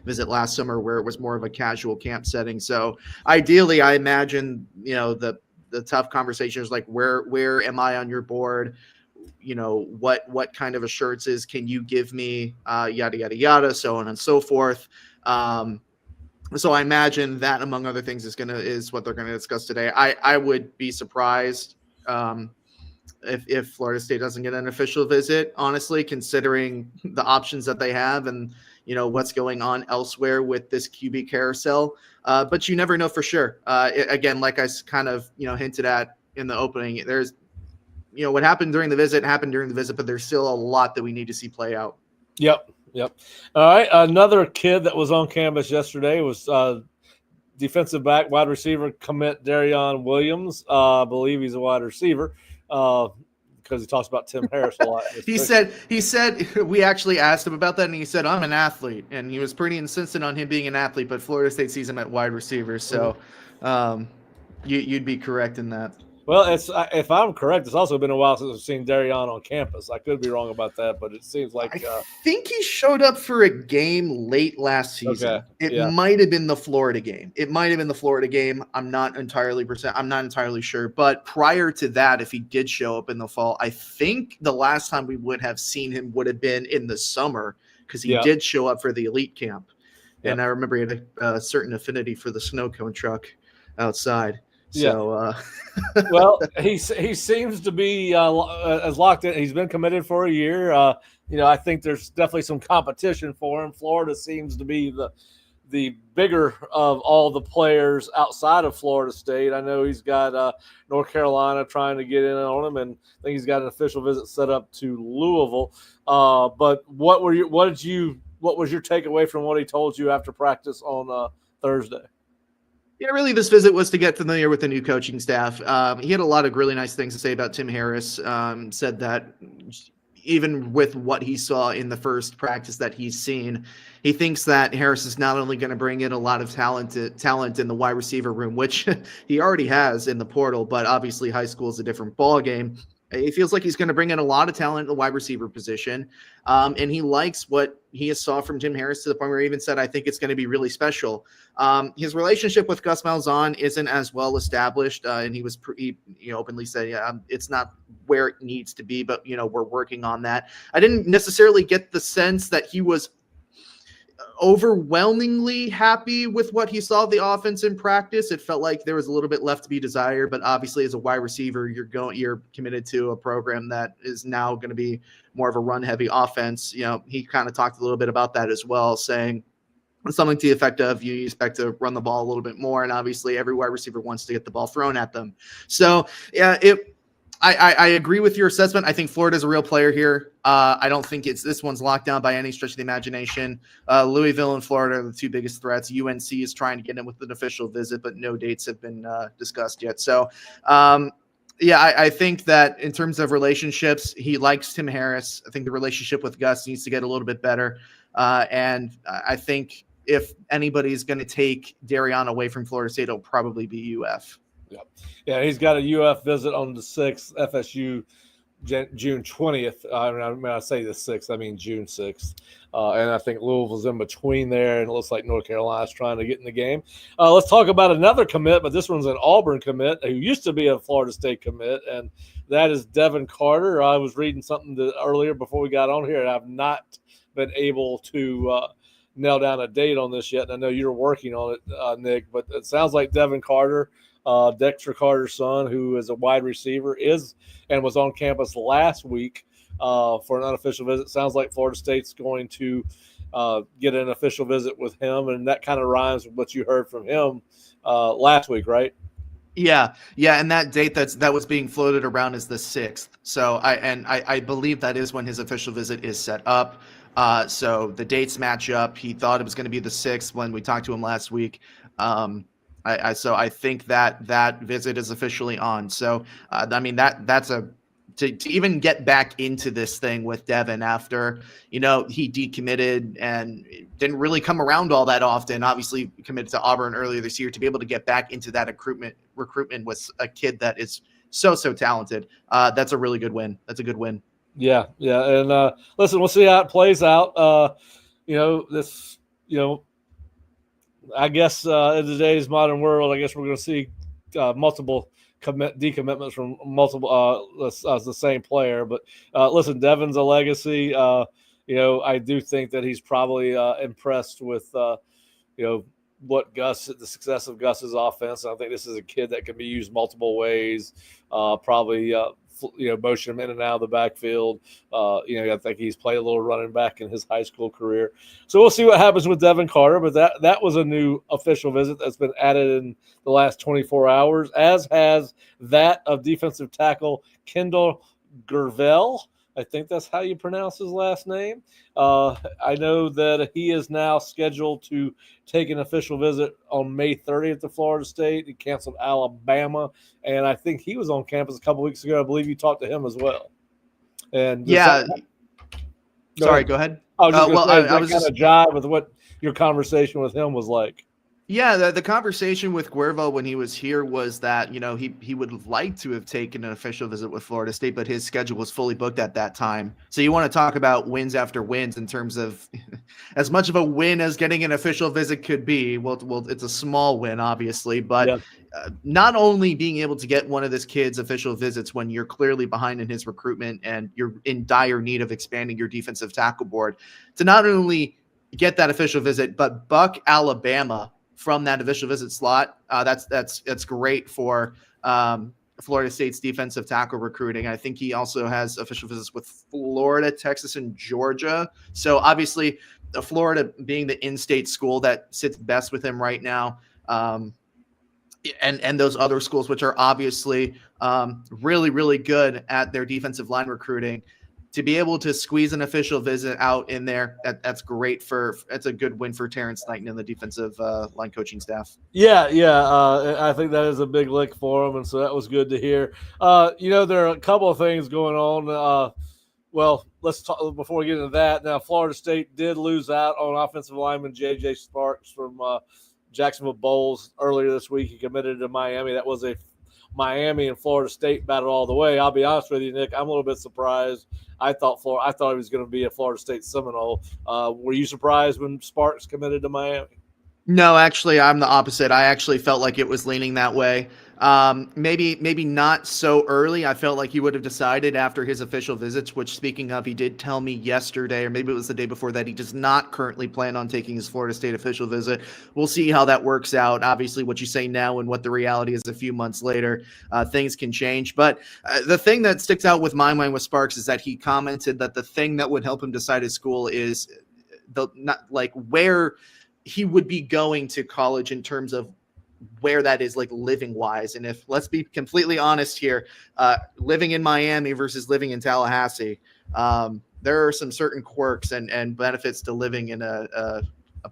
visit last summer, where it was more of a casual camp setting. So ideally, I imagine, the tough conversations like where am I on your board? What kind of assurances can you give me? Yada, yada, yada, so on and so forth. So I imagine that, among other things, is what they're going to discuss today. I would be surprised if Florida State doesn't get an official visit, honestly, considering the options that they have and what's going on elsewhere with this QB carousel. But you never know for sure. Again, like I kind of hinted at in the opening, there's what happened during the visit, but there's still a lot that we need to see play out. Yep. All right. Another kid that was on campus yesterday was defensive back, wide receiver commit Darion Williams. I believe he's a wide receiver because he talks about Tim Harris a lot. He said we actually asked him about that, and he said, I'm an athlete. And he was pretty insistent on him being an athlete, but Florida State sees him at wide receiver. So you'd be correct in that. Well, if I'm correct, it's also been a while since I've seen Darion on campus. I could be wrong about that, but it seems like I think he showed up for a game late last season. Okay. It might have been the Florida game. I'm not entirely sure. But prior to that, if he did show up in the fall, I think the last time we would have seen him would have been in the summer, because he did show up for the elite camp. Yep. And I remember he had a certain affinity for the snow cone truck outside. Yeah. So, well, he seems to be as locked in. He's been committed for a year. I think there's definitely some competition for him. Florida seems to be the bigger of all the players outside of Florida State. I know he's got North Carolina trying to get in on him, and I think he's got an official visit set up to Louisville. But what was your takeaway from what he told you after practice on Thursday? Yeah, really, this visit was to get familiar with the new coaching staff. He had a lot of really nice things to say about Tim Harris. Said that even with what he saw in the first practice that he's seen, he thinks that Harris is not only going to bring in a lot of talent in the wide receiver room, which he already has in the portal, but obviously high school is a different ball game. He feels like he's going to bring in a lot of talent in the wide receiver position. And he likes what he saw from Tim Harris to the point where he even said, I think it's going to be really special. His relationship with Gus Malzahn isn't as well established. And he openly said, it's not where it needs to be, but, we're working on that. I didn't necessarily get the sense that he was overwhelmingly happy with what he saw of the offense in practice. It felt like there was a little bit left to be desired, but obviously as a wide receiver, you're committed to a program that is now going to be more of a run heavy offense. He kind of talked a little bit about that as well, saying something to the effect of you expect to run the ball a little bit more. And obviously every wide receiver wants to get the ball thrown at them. So yeah, I agree with your assessment. I think Florida's a real player here. I don't think this one's locked down by any stretch of the imagination. Louisville and Florida are the two biggest threats. UNC is trying to get in with an official visit, but no dates have been discussed yet. So, I think that in terms of relationships, he likes Tim Harris. I think the relationship with Gus needs to get a little bit better. And I think if anybody's going to take Darion away from Florida State, it'll probably be UF. Yeah, he's got a UF visit on the 6th, FSU June 20th. I say the 6th, I mean June 6th. And I think Louisville's in between there, and it looks like North Carolina's trying to get in the game. Let's talk about another commit, but this one's an Auburn commit who used to be a Florida State commit, and that is Devin Carter. I was reading something earlier before we got on here, and I've not been able to nail down a date on this yet. And I know you're working on it, Nick, but it sounds like Devin Carter, Dexter Carter's son, who is a wide receiver, was on campus last week for an unofficial visit. Sounds like Florida State's going to get an official visit with him, and that kind of rhymes with what you heard from him last week, right? Yeah, and that date that was being floated around is the 6th. So I believe that is when his official visit is set up. So the dates match up. He thought it was going to be the 6th when we talked to him last week. So I think that visit is officially on. So that's to even get back into this thing with Devin after he decommitted and didn't really come around all that often. Obviously committed to Auburn earlier this year, to be able to get back into that recruitment with a kid that is so talented. That's a really good win. That's a good win. Yeah, and listen, we'll see how it plays out. I guess in today's modern world, I guess we're going to see multiple decommitments from multiple the same player. But listen, Devin's a legacy. I do think that he's probably impressed with what the success of Gus's offense. I think this is a kid that can be used multiple ways. Probably motion him in and out of the backfield. I think he's played a little running back in his high school career. So we'll see what happens with Devin Carter, but that was a new official visit that's been added in the last 24 hours, as has that of defensive tackle Kendall Gervell. I think that's how you pronounce his last name. I know that he is now scheduled to take an official visit on May 30th to Florida State. He canceled Alabama, and I think he was on campus a couple weeks ago. I believe you talked to him as well. And go ahead. I was just I was kind of jive with what your conversation with him was like. Yeah, the conversation with Cuervo when he was here was that, he would have liked to have taken an official visit with Florida State, but his schedule was fully booked at that time. So you want to talk about wins after wins in terms of as much of a win as getting an official visit could be. Well, it's a small win, obviously, but Yeah. not only being able to get one of this kid's official visits when you're clearly behind in his recruitment and you're in dire need of expanding your defensive tackle board, to not only get that official visit, but Buck, Alabama, from that official visit slot. That's great for Florida State's defensive tackle recruiting. I think he also has official visits with Florida, Texas, and Georgia. So obviously, Florida being the in-state school that sits best with him right now, and those other schools, which are obviously really, really good at their defensive line recruiting. To be able to squeeze an official visit out in there, that's great that's a good win for Terrence Knighton and the defensive line coaching staff. Yeah. I think that is a big lick for him, and so that was good to hear. There are a couple of things going on. Well, let's talk before we get into that. Now, Florida State did lose out on offensive lineman J.J. Sparks from Jacksonville Bowls earlier this week. He committed to Miami. That was a Miami and Florida State battle all the way. I'll be honest with you, Nick. I'm a little bit surprised. I thought he was going to be a Florida State Seminole. Were you surprised when Sparks committed to Miami? No, actually, I'm the opposite. I actually felt like it was leaning that way. Maybe not so early. I felt like he would have decided after his official visits, which, speaking of, he did tell me yesterday, or maybe it was the day before, that he does not currently plan on taking his Florida State official visit. We'll see how that works out. Obviously, what you say now and what the reality is a few months later, things can change. But the thing that sticks out with my mind with Sparks is that he commented that the thing that would help him decide his school is where he would be going to college in terms of where that is, like, living wise. And if, let's be completely honest here, living in Miami versus living in Tallahassee, there are some certain quirks and benefits to living in a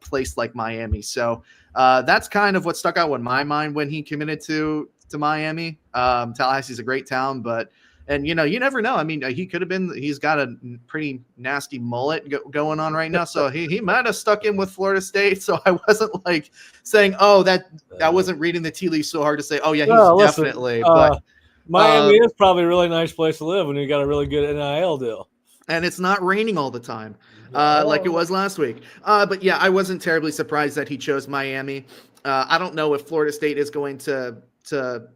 place like Miami. So that's kind of what stuck out in my mind when he committed to Miami. Tallahassee's a great town, but you never know. I mean, he's got a pretty nasty mullet going on right now. So he might have stuck in with Florida State. So I wasn't like saying, I wasn't reading the tea leaves so hard to say, oh yeah, he's definitely. But Miami is probably a really nice place to live when you got a really good NIL deal. And it's not raining all the time, like it was last week. But yeah, I wasn't terribly surprised that he chose Miami. I don't know if Florida State is going to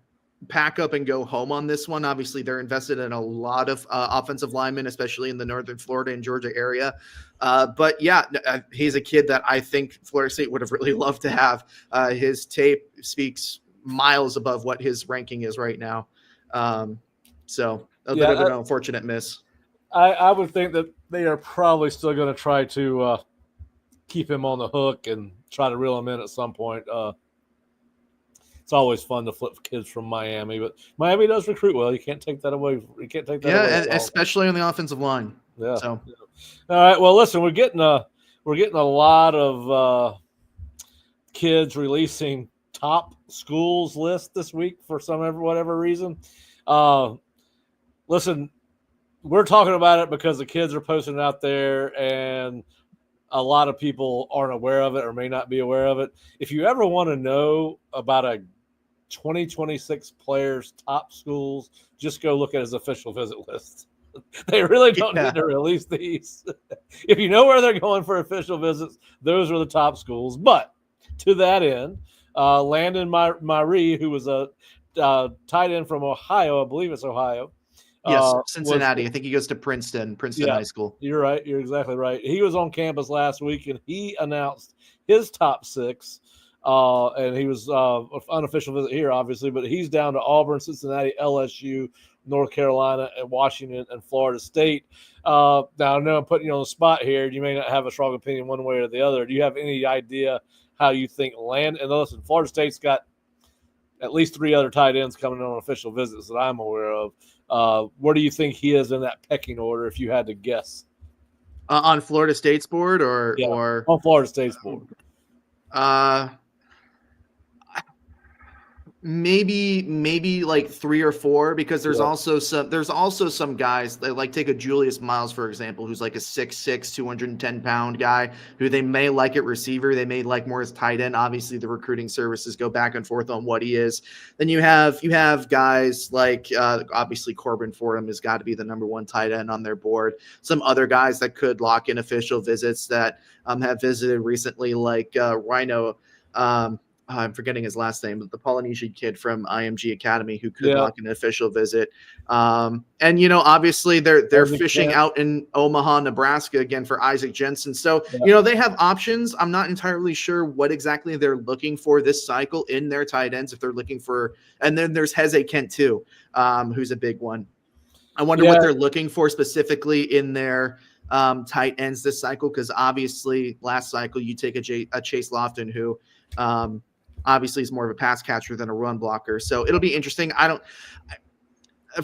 pack up and go home on this one. Obviously, they're invested in a lot of offensive linemen, especially in the northern Florida and Georgia area. But yeah, he's a kid that I think Florida State would have really loved to have. His tape speaks miles above what his ranking is right now. So a bit of an unfortunate miss. I would think that they are probably still going to try to keep him on the hook and try to reel him in at some point. It's always fun to flip kids from Miami, but Miami does recruit well. You can't take that away. You can't take that away. Yeah, especially on the offensive line. Yeah. So, all right. Well, listen, we're getting a lot of kids releasing top schools list this week for whatever reason. Listen, we're talking about it because the kids are posting it out there, and a lot of people aren't aware of it or may not be aware of it. If you ever want to know about a 2026 players' top schools, just go look at his official visit list. They really don't need to release these. If you know where they're going for official visits, those are the top schools. But to that end, Landon Myrie, who was a tight end from Ohio, I believe it's Ohio. Yes, Cincinnati. I think he goes to Princeton High School. You're right. You're exactly right. He was on campus last week, and he announced his top 6. And he was unofficial visit here, obviously, but he's down to Auburn, Cincinnati, LSU, North Carolina, and Washington, and Florida State. Now, I know I'm putting you on the spot here. You may not have a strong opinion one way or the other. Do you have any idea how you think and listen, Florida State's got at least 3 other tight ends coming on official visits that I'm aware of. Where do you think he is in that pecking order, if you had to guess? On Florida State's board or on Florida State's board? Maybe like 3 or 4, because there's Yeah. also some guys that, like, take a Julius Miles, for example, who's like a 6'6", 210-pound guy who they may like at receiver. They may like more as tight end. Obviously, the recruiting services go back and forth on what he is. Then you have guys like obviously Corbin Fordham has got to be the number 1 tight end on their board. Some other guys that could lock in official visits that have visited recently, like Rhino. I'm forgetting his last name, but the Polynesian kid from IMG Academy who could lock an official visit. And obviously they're fishing out in Omaha, Nebraska again for Isaac Jensen. So, they have options. I'm not entirely sure what exactly they're looking for this cycle in their tight ends, if they're looking for, and then there's Heze Kent too, who's a big one. I wonder what they're looking for specifically in their tight ends this cycle, because obviously last cycle you take a Chase Lofton who obviously is more of a pass catcher than a run blocker. So it'll be interesting.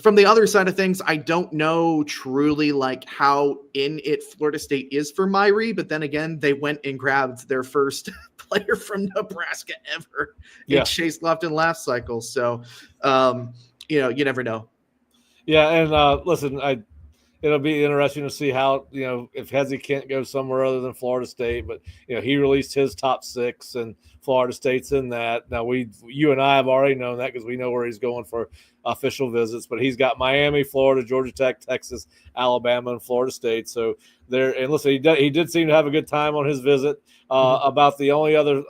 From the other side of things, I don't know truly like how in it Florida State is for Myrie, but then again, they went and grabbed their first player from Nebraska ever in Chase Lofton last cycle. So, you never know. Yeah. And listen, it'll be interesting to see how, if Heze can't go somewhere other than Florida State, but he released his top 6 and Florida State's in that. Now you and I have already known that because we know where he's going for official visits, but he's got Miami, Florida, Georgia Tech, Texas, Alabama, and Florida State. So there, and listen, he did seem to have a good time on his visit. About the only other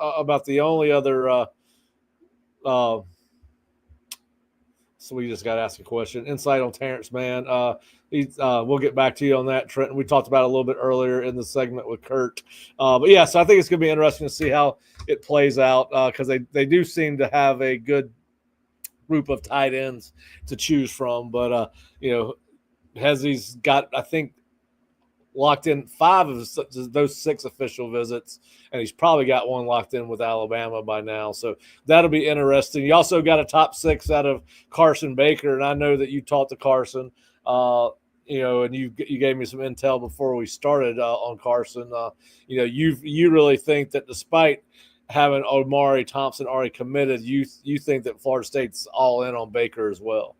so we just got to ask a question. Insight on Terrence Mann. We'll get back to you on that, Trenton. We talked about it a little bit earlier in the segment with Kurt. But yeah, so I think it's going to be interesting to see how it plays out because they do seem to have a good group of tight ends to choose from. But, Heze's got, I think, locked in 5 of those 6 official visits, and he's probably got 1 locked in with Alabama by now. So that'll be interesting. You also got a top 6 out of Carson Baker, and I know that you talked to Carson, and you gave me some intel before we started on Carson. You really think that despite having Omari Thompson already committed, you think that Florida State's all in on Baker as well?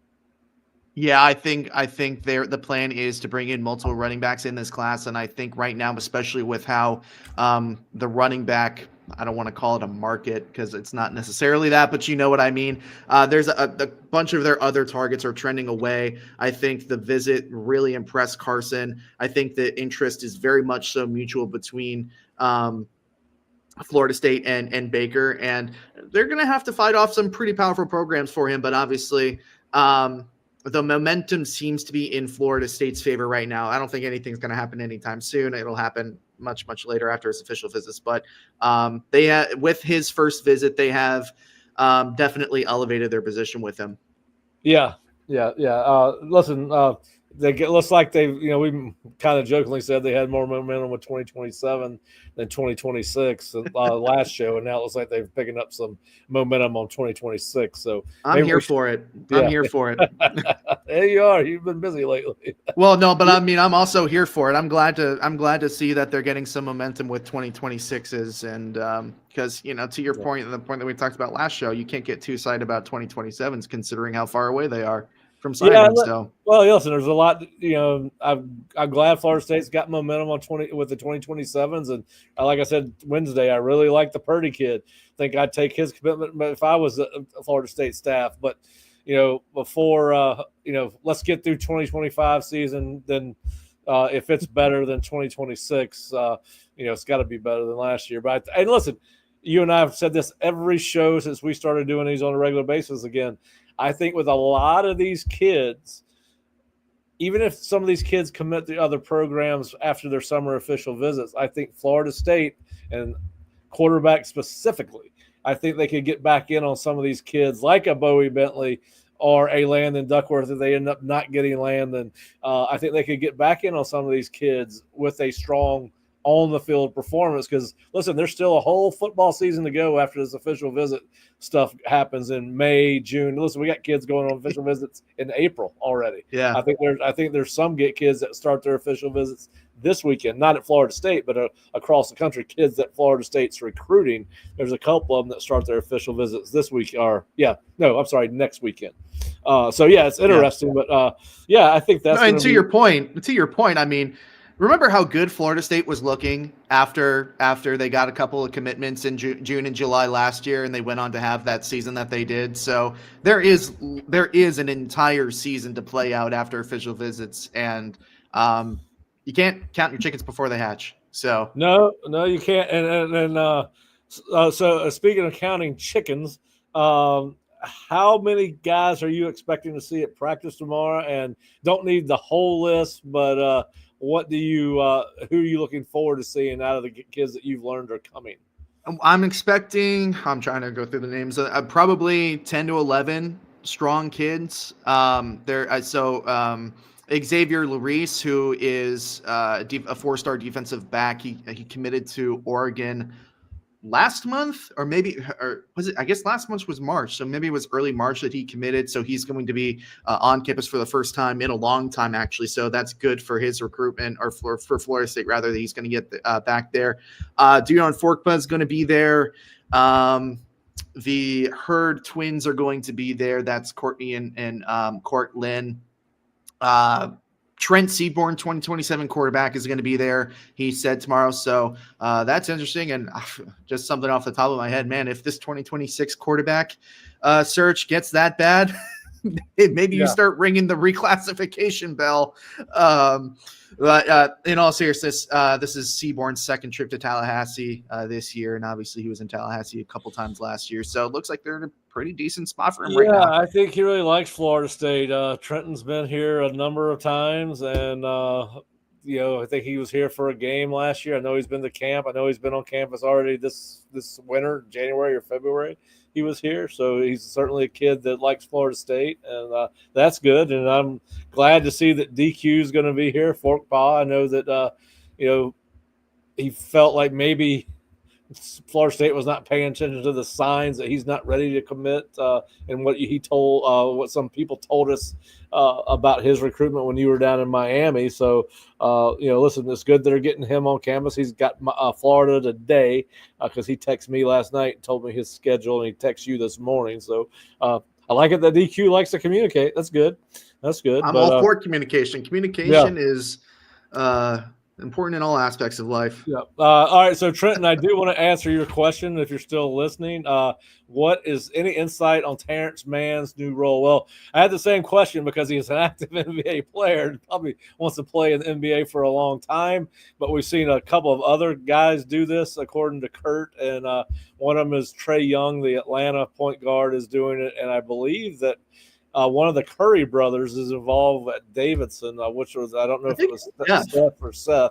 Yeah, I think the plan is to bring in multiple running backs in this class, and I think right now, especially with how the running back, I don't want to call it a market because it's not necessarily that, but you know what I mean. There's a bunch of their other targets are trending away. I think the visit really impressed Carson. I think the interest is very much so mutual between Florida State and Baker, and they're going to have to fight off some pretty powerful programs for him, but obviously the momentum seems to be in Florida State's favor right now. I don't think anything's going to happen anytime soon. It'll happen much, much later after his official visits. But with his first visit, they have definitely elevated their position with him. Yeah. Listen, looks like we kind of jokingly said they had more momentum with 2027 than 2026 last show, and now it looks like they're picking up some momentum on 2026 . So I'm here for it. There you are. You've been busy lately. Well, no, but I mean, I'm also here for it. I'm glad to see that they're getting some momentum with 2026s, and because to your point, and the point that we talked about last show, you can't get too excited about 2027s considering how far away they are from signing. Well, listen, there's a lot. I'm glad Florida State's got momentum with the 2027s, and like I said Wednesday, I really like the Purdy kid. Think I'd take his commitment if I was a Florida State staff. But before let's get through 2025 season. Then if it's better than 2026, it's got to be better than last year. But and listen, you and I have said this every show since we started doing these on a regular basis. Again, I think with a lot of these kids, even if some of these kids commit to other programs after their summer official visits, I think Florida State and quarterback specifically, I think they could get back in on some of these kids like a Bowie Bentley or a Landon Duckworth if they end up not getting Landon. I think they could get back in on some of these kids with a strong on the field performance. Because listen, there's still a whole football season to go after this official visit stuff happens in May, June. Listen, we got kids going on official visits in April already. Yeah. I think there's some kids that start their official visits this weekend, not at Florida State, but across the country, kids that Florida State's recruiting. There's a couple of them that start their official visits this week. Next weekend. It's interesting, but I think that's. And to your point, I mean, remember how good Florida State was looking after they got a couple of commitments in June and July last year, and they went on to have that season that they did. So there is an entire season to play out after official visits, and you can't count your chickens before they hatch. So no, you can't. So speaking of counting chickens, how many guys are you expecting to see at practice tomorrow? And don't need the whole list, but who are you looking forward to seeing out of the kids that you've learned are coming? I'm trying to go through the names. Probably 10 to 11 strong kids. Xavier Lodice, who is a 4-star defensive back. He committed to Oregon last month, or was it? I guess last month was March, so maybe it was early March that he committed. So he's going to be on campus for the first time in a long time, actually. So that's good for his recruitment, or for Florida State rather, that he's going to get back there. Dion Forkba is going to be there. The Hurd twins are going to be there. That's Courtney and Court Lynn. Trent Seaborn, 2027 quarterback, is going to be there, he said, tomorrow. So that's interesting. And just something off the top of my head, man, if this 2026 quarterback search gets that bad, maybe you start ringing the reclassification bell. But in all seriousness, this is Seaborn's second trip to Tallahassee this year. And obviously he was in Tallahassee a couple times last year. So it looks like they're in a pretty decent spot for him right now. Yeah, I think he really likes Florida State. Trenton's been here a number of times, and I think he was here for a game last year. I know he's been to camp. I know he's been on campus already this winter, January or February. He was here, so he's certainly a kid that likes Florida State, and that's good. And I'm glad to see that DQ is going to be here. Forkpaw, I know that he felt like maybe Florida State was not paying attention to the signs that he's not ready to commit, and what some people told us about his recruitment when you were down in Miami. So, listen, it's good that they're getting him on campus. He's got Florida today because he texted me last night and told me his schedule, and he texted you this morning. So I like it that DQ likes to communicate. That's good. I'm all for communication. Communication is important in all aspects of life. Yeah. All right. So Trenton, I do want to answer your question if you're still listening. What is any insight on Terrence Mann's new role? Well, I had the same question because he's an active NBA player and probably wants to play in the NBA for a long time. But we've seen a couple of other guys do this, according to Kurt, and one of them is Trey Young, the Atlanta point guard, is doing it, and I believe that one of the Curry brothers is involved at Davidson, which was, I don't know if it was Steph or Seth,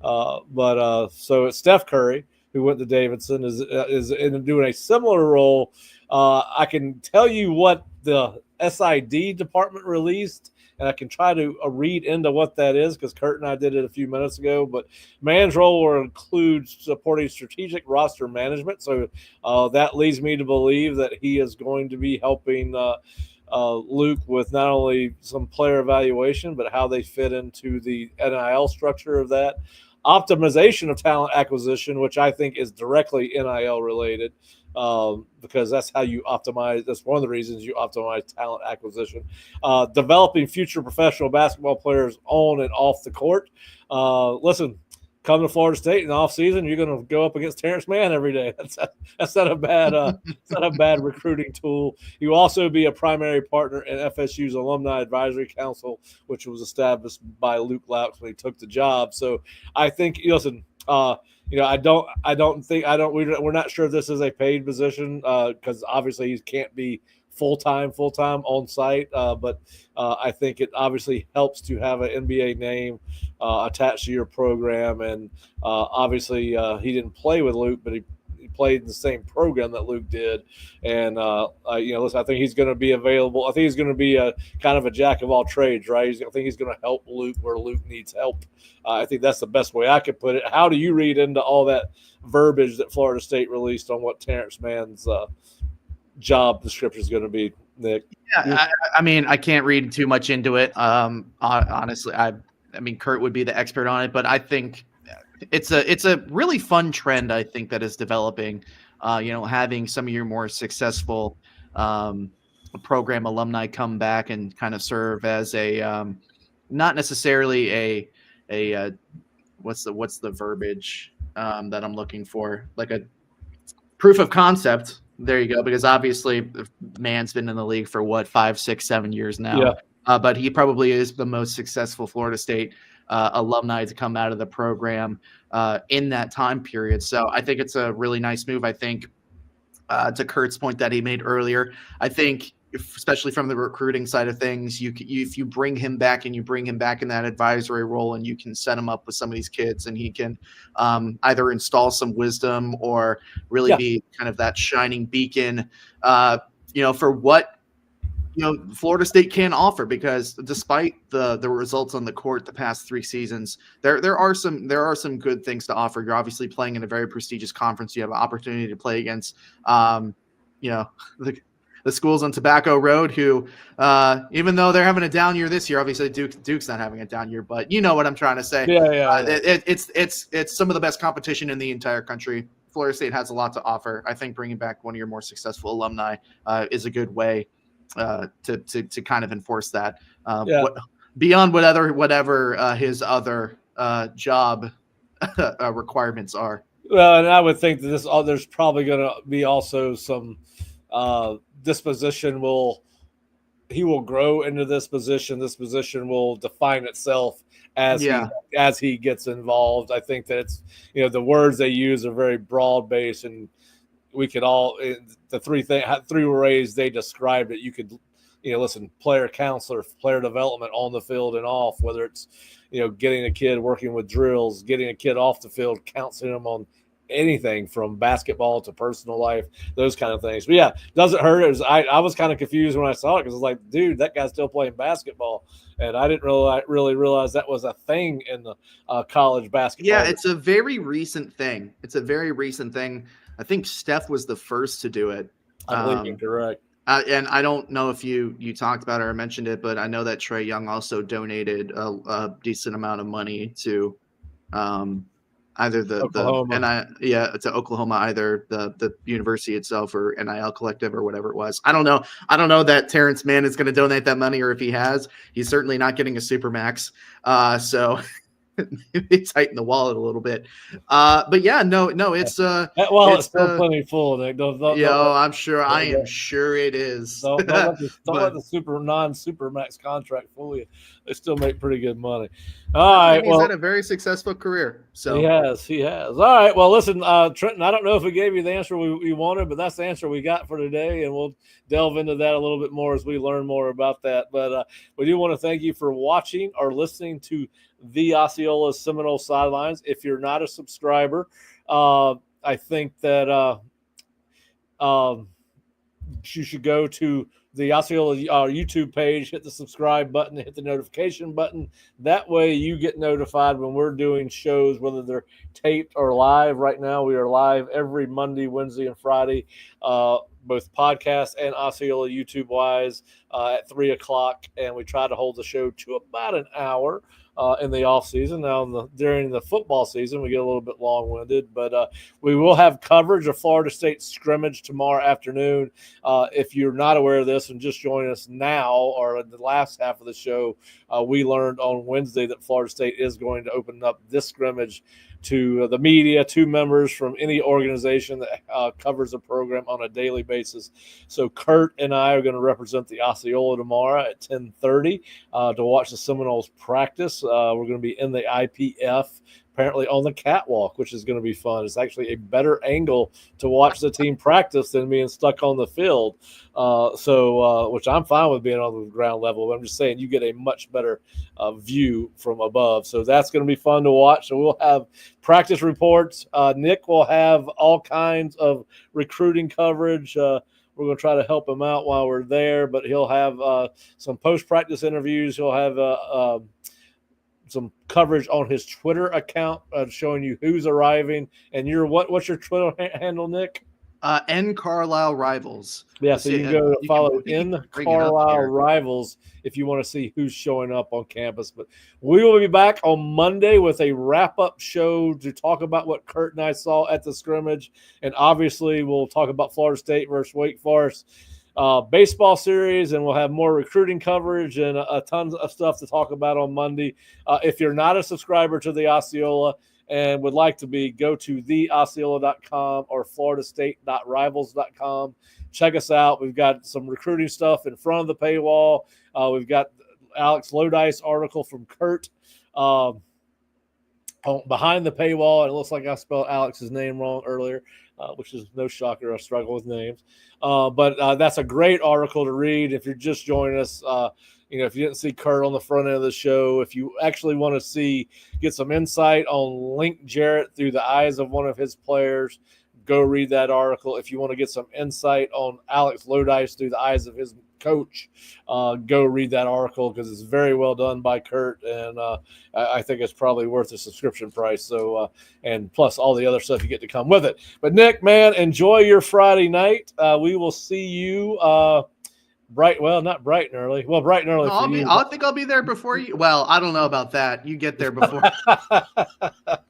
so it's Steph Curry who went to Davidson is doing a similar role. I can tell you what the SID department released, and I can try to read into what that is because Kurt and I did it a few minutes ago. But Mann's role will include supporting strategic roster management. So that leads me to believe that he is going to be helping Luke with not only some player evaluation, but how they fit into the NIL structure of that. Optimization of talent acquisition, which I think is directly NIL related, because that's how you optimize. That's one of the reasons you optimize talent acquisition. Developing future professional basketball players on and off the court. Listen, come to Florida State in the offseason, you're going to go up against Terrence Mann every day. That's not a bad recruiting tool. You also be a primary partner in FSU's Alumni Advisory Council, which was established by Luke Laux when he took the job. So I think, listen, we're not sure if this is a paid position because obviously he can't be full-time on site, but I think it obviously helps to have an NBA name attached to your program. And obviously he didn't play with Luke, but he played in the same program that Luke did. And, listen, I think he's going to be available. I think he's going to be a kind of a jack of all trades, right? I think he's going to help Luke where Luke needs help. I think that's the best way I could put it. How do you read into all that verbiage that Florida State released on what Terrence Mann's job description is going to be, Nick? Yeah, I mean, I can't read too much into it. Honestly, I mean, Kurt would be the expert on it, but I think it's a really fun trend. I think that is developing. Having some of your more successful program alumni come back and kind of serve as a not necessarily a what's the verbiage that I'm looking for, like a proof of concept. There you go. Because obviously Mann's been in the league for 5, 6, 7 years now. Yeah. But he probably is the most successful Florida State alumni to come out of the program in that time period. So I think it's a really nice move. I think to Kurt's point that he made earlier, I think especially from the recruiting side of things, if you bring him back and you bring him back in that advisory role and you can set him up with some of these kids and he can either install some wisdom or really be kind of that shining beacon, for what Florida State can offer, because despite the results on the court the past 3 seasons, there are some good things to offer. You're obviously playing in a very prestigious conference. You have an opportunity to play against the schools on Tobacco Road, who even though they're having a down year this year, obviously Duke's not having a down year, but you know what I'm trying to say. It's some of the best competition in the entire country. Florida State has a lot to offer. I think bringing back one of your more successful alumni is a good way to kind of enforce that beyond whatever his other job requirements are. Well, and I would think that there's probably going to be also some disposition he will grow into this position. This position will define itself as he gets involved. I think that it's, the words they use are very broad based, and we could all, the three ways they described it, you could, listen, player counselor, player development on the field and off, whether it's, getting a kid working with drills, getting a kid off the field, counseling them on anything from basketball to personal life, those kind of things. But yeah, doesn't hurt. I was kind of confused when I saw it, because it's like, dude, that guy's still playing basketball, and I didn't really realize that was a thing in the college basketball. Yeah, it's a very recent thing. I think Steph was the first to do it. I believe you're correct. And I don't know if you talked about it or mentioned it, but I know that Trae Young also donated a decent amount of money to either to Oklahoma, either the university itself or NIL collective or whatever it was. I don't know that Terrence Mann is going to donate that money, or if he has, he's certainly not getting a Supermax. So maybe tighten the wallet a little bit. But yeah, no, it's that wallet's still plenty full, Nick. I'm sure. I am sure it is. Don't let the non-Supermax contract fool you. They still make pretty good money. All right. He's had a very successful career. So he has. All right. Well, listen, Trenton, I don't know if we gave you the answer we wanted, but that's the answer we got for today, and we'll delve into that a little bit more as we learn more about that. But we do want to thank you for watching or listening to the Osceola Seminole Sidelines. If you're not a subscriber, I think that you should go to the Osceola YouTube page, hit the subscribe button, hit the notification button. That way you get notified when we're doing shows, whether they're taped or live. Right now we are live every Monday, Wednesday, and Friday, both podcast and Osceola YouTube wise at 3:00. And we try to hold the show to about an hour in the off season. Now during the football season, we get a little bit long winded, but we will have coverage of Florida State scrimmage tomorrow afternoon. If you're not aware of this and just joining us now or in the last half of the show, we learned on Wednesday that Florida State is going to open up this scrimmage to the media, to members from any organization that covers the program on a daily basis. So Kurt and I are going to represent the Osceola tomorrow at 10:30 to watch the Seminoles practice. We're going to be in the IPF apparently on the catwalk, which is going to be fun. It's actually a better angle to watch the team practice than being stuck on the field. Which I'm fine with being on the ground level, but I'm just saying you get a much better view from above. So that's going to be fun to watch. So we'll have practice reports. Nick will have all kinds of recruiting coverage. We're going to try to help him out while we're there, but he'll have some post-practice interviews. He'll have some coverage on his Twitter account showing you who's arriving. And what's your Twitter handle, Nick? N Carlisle Rivals. Yeah, so you can go follow in Carlisle Rivals if you want to see who's showing up on campus. But we will be back on Monday with a wrap-up show to talk about what Kurt and I saw at the scrimmage. And obviously we'll talk about Florida State versus Wake Forest baseball series, and we'll have more recruiting coverage and a tons of stuff to talk about on Monday. If you're not a subscriber to the Osceola and would like to be, go to theosceola.com or floridastate.rivals.com. Check us out. We've got some recruiting stuff in front of the paywall. We've got Alex Lodice article from Kurt behind the paywall. And it looks like I spelled Alex's name wrong earlier, which is no shocker. I struggle with names. But that's a great article to read if you're just joining us. If you didn't see Kurt on the front end of the show, if you actually want to get some insight on Link Jarrett through the eyes of one of his players, go read that article. If you want to get some insight on Alex Lodice through the eyes of his coach, go read that article because it's very well done by Kurt, and I think it's probably worth the subscription price. So, and plus all the other stuff you get to come with it. But Nick, man, enjoy your Friday night. We will see you not bright and early. Well, bright and early. I think I'll be there before you. Well, I don't know about that. You get there before.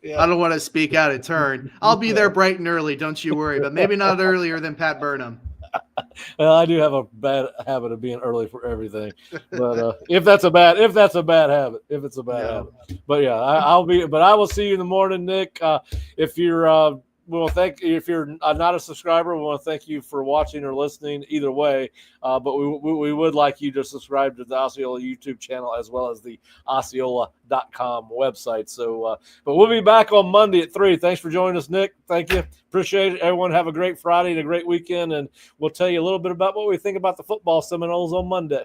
Yeah. I don't want to speak out of turn. I'll be there bright and early. Don't you worry. But maybe not earlier than Pat Burnham. Well, I do have a bad habit of being early for everything, but if it's a bad habit. But yeah, I'll be. But I will see you in the morning, Nick. If you're if you're not a subscriber, we want to thank you for watching or listening either way. But we would like you to subscribe to the Osceola YouTube channel as well as the Osceola.com website. So, but we'll be back on Monday at 3. Thanks for joining us, Nick. Thank you. Appreciate it. Everyone have a great Friday and a great weekend. And we'll tell you a little bit about what we think about the football Seminoles on Monday.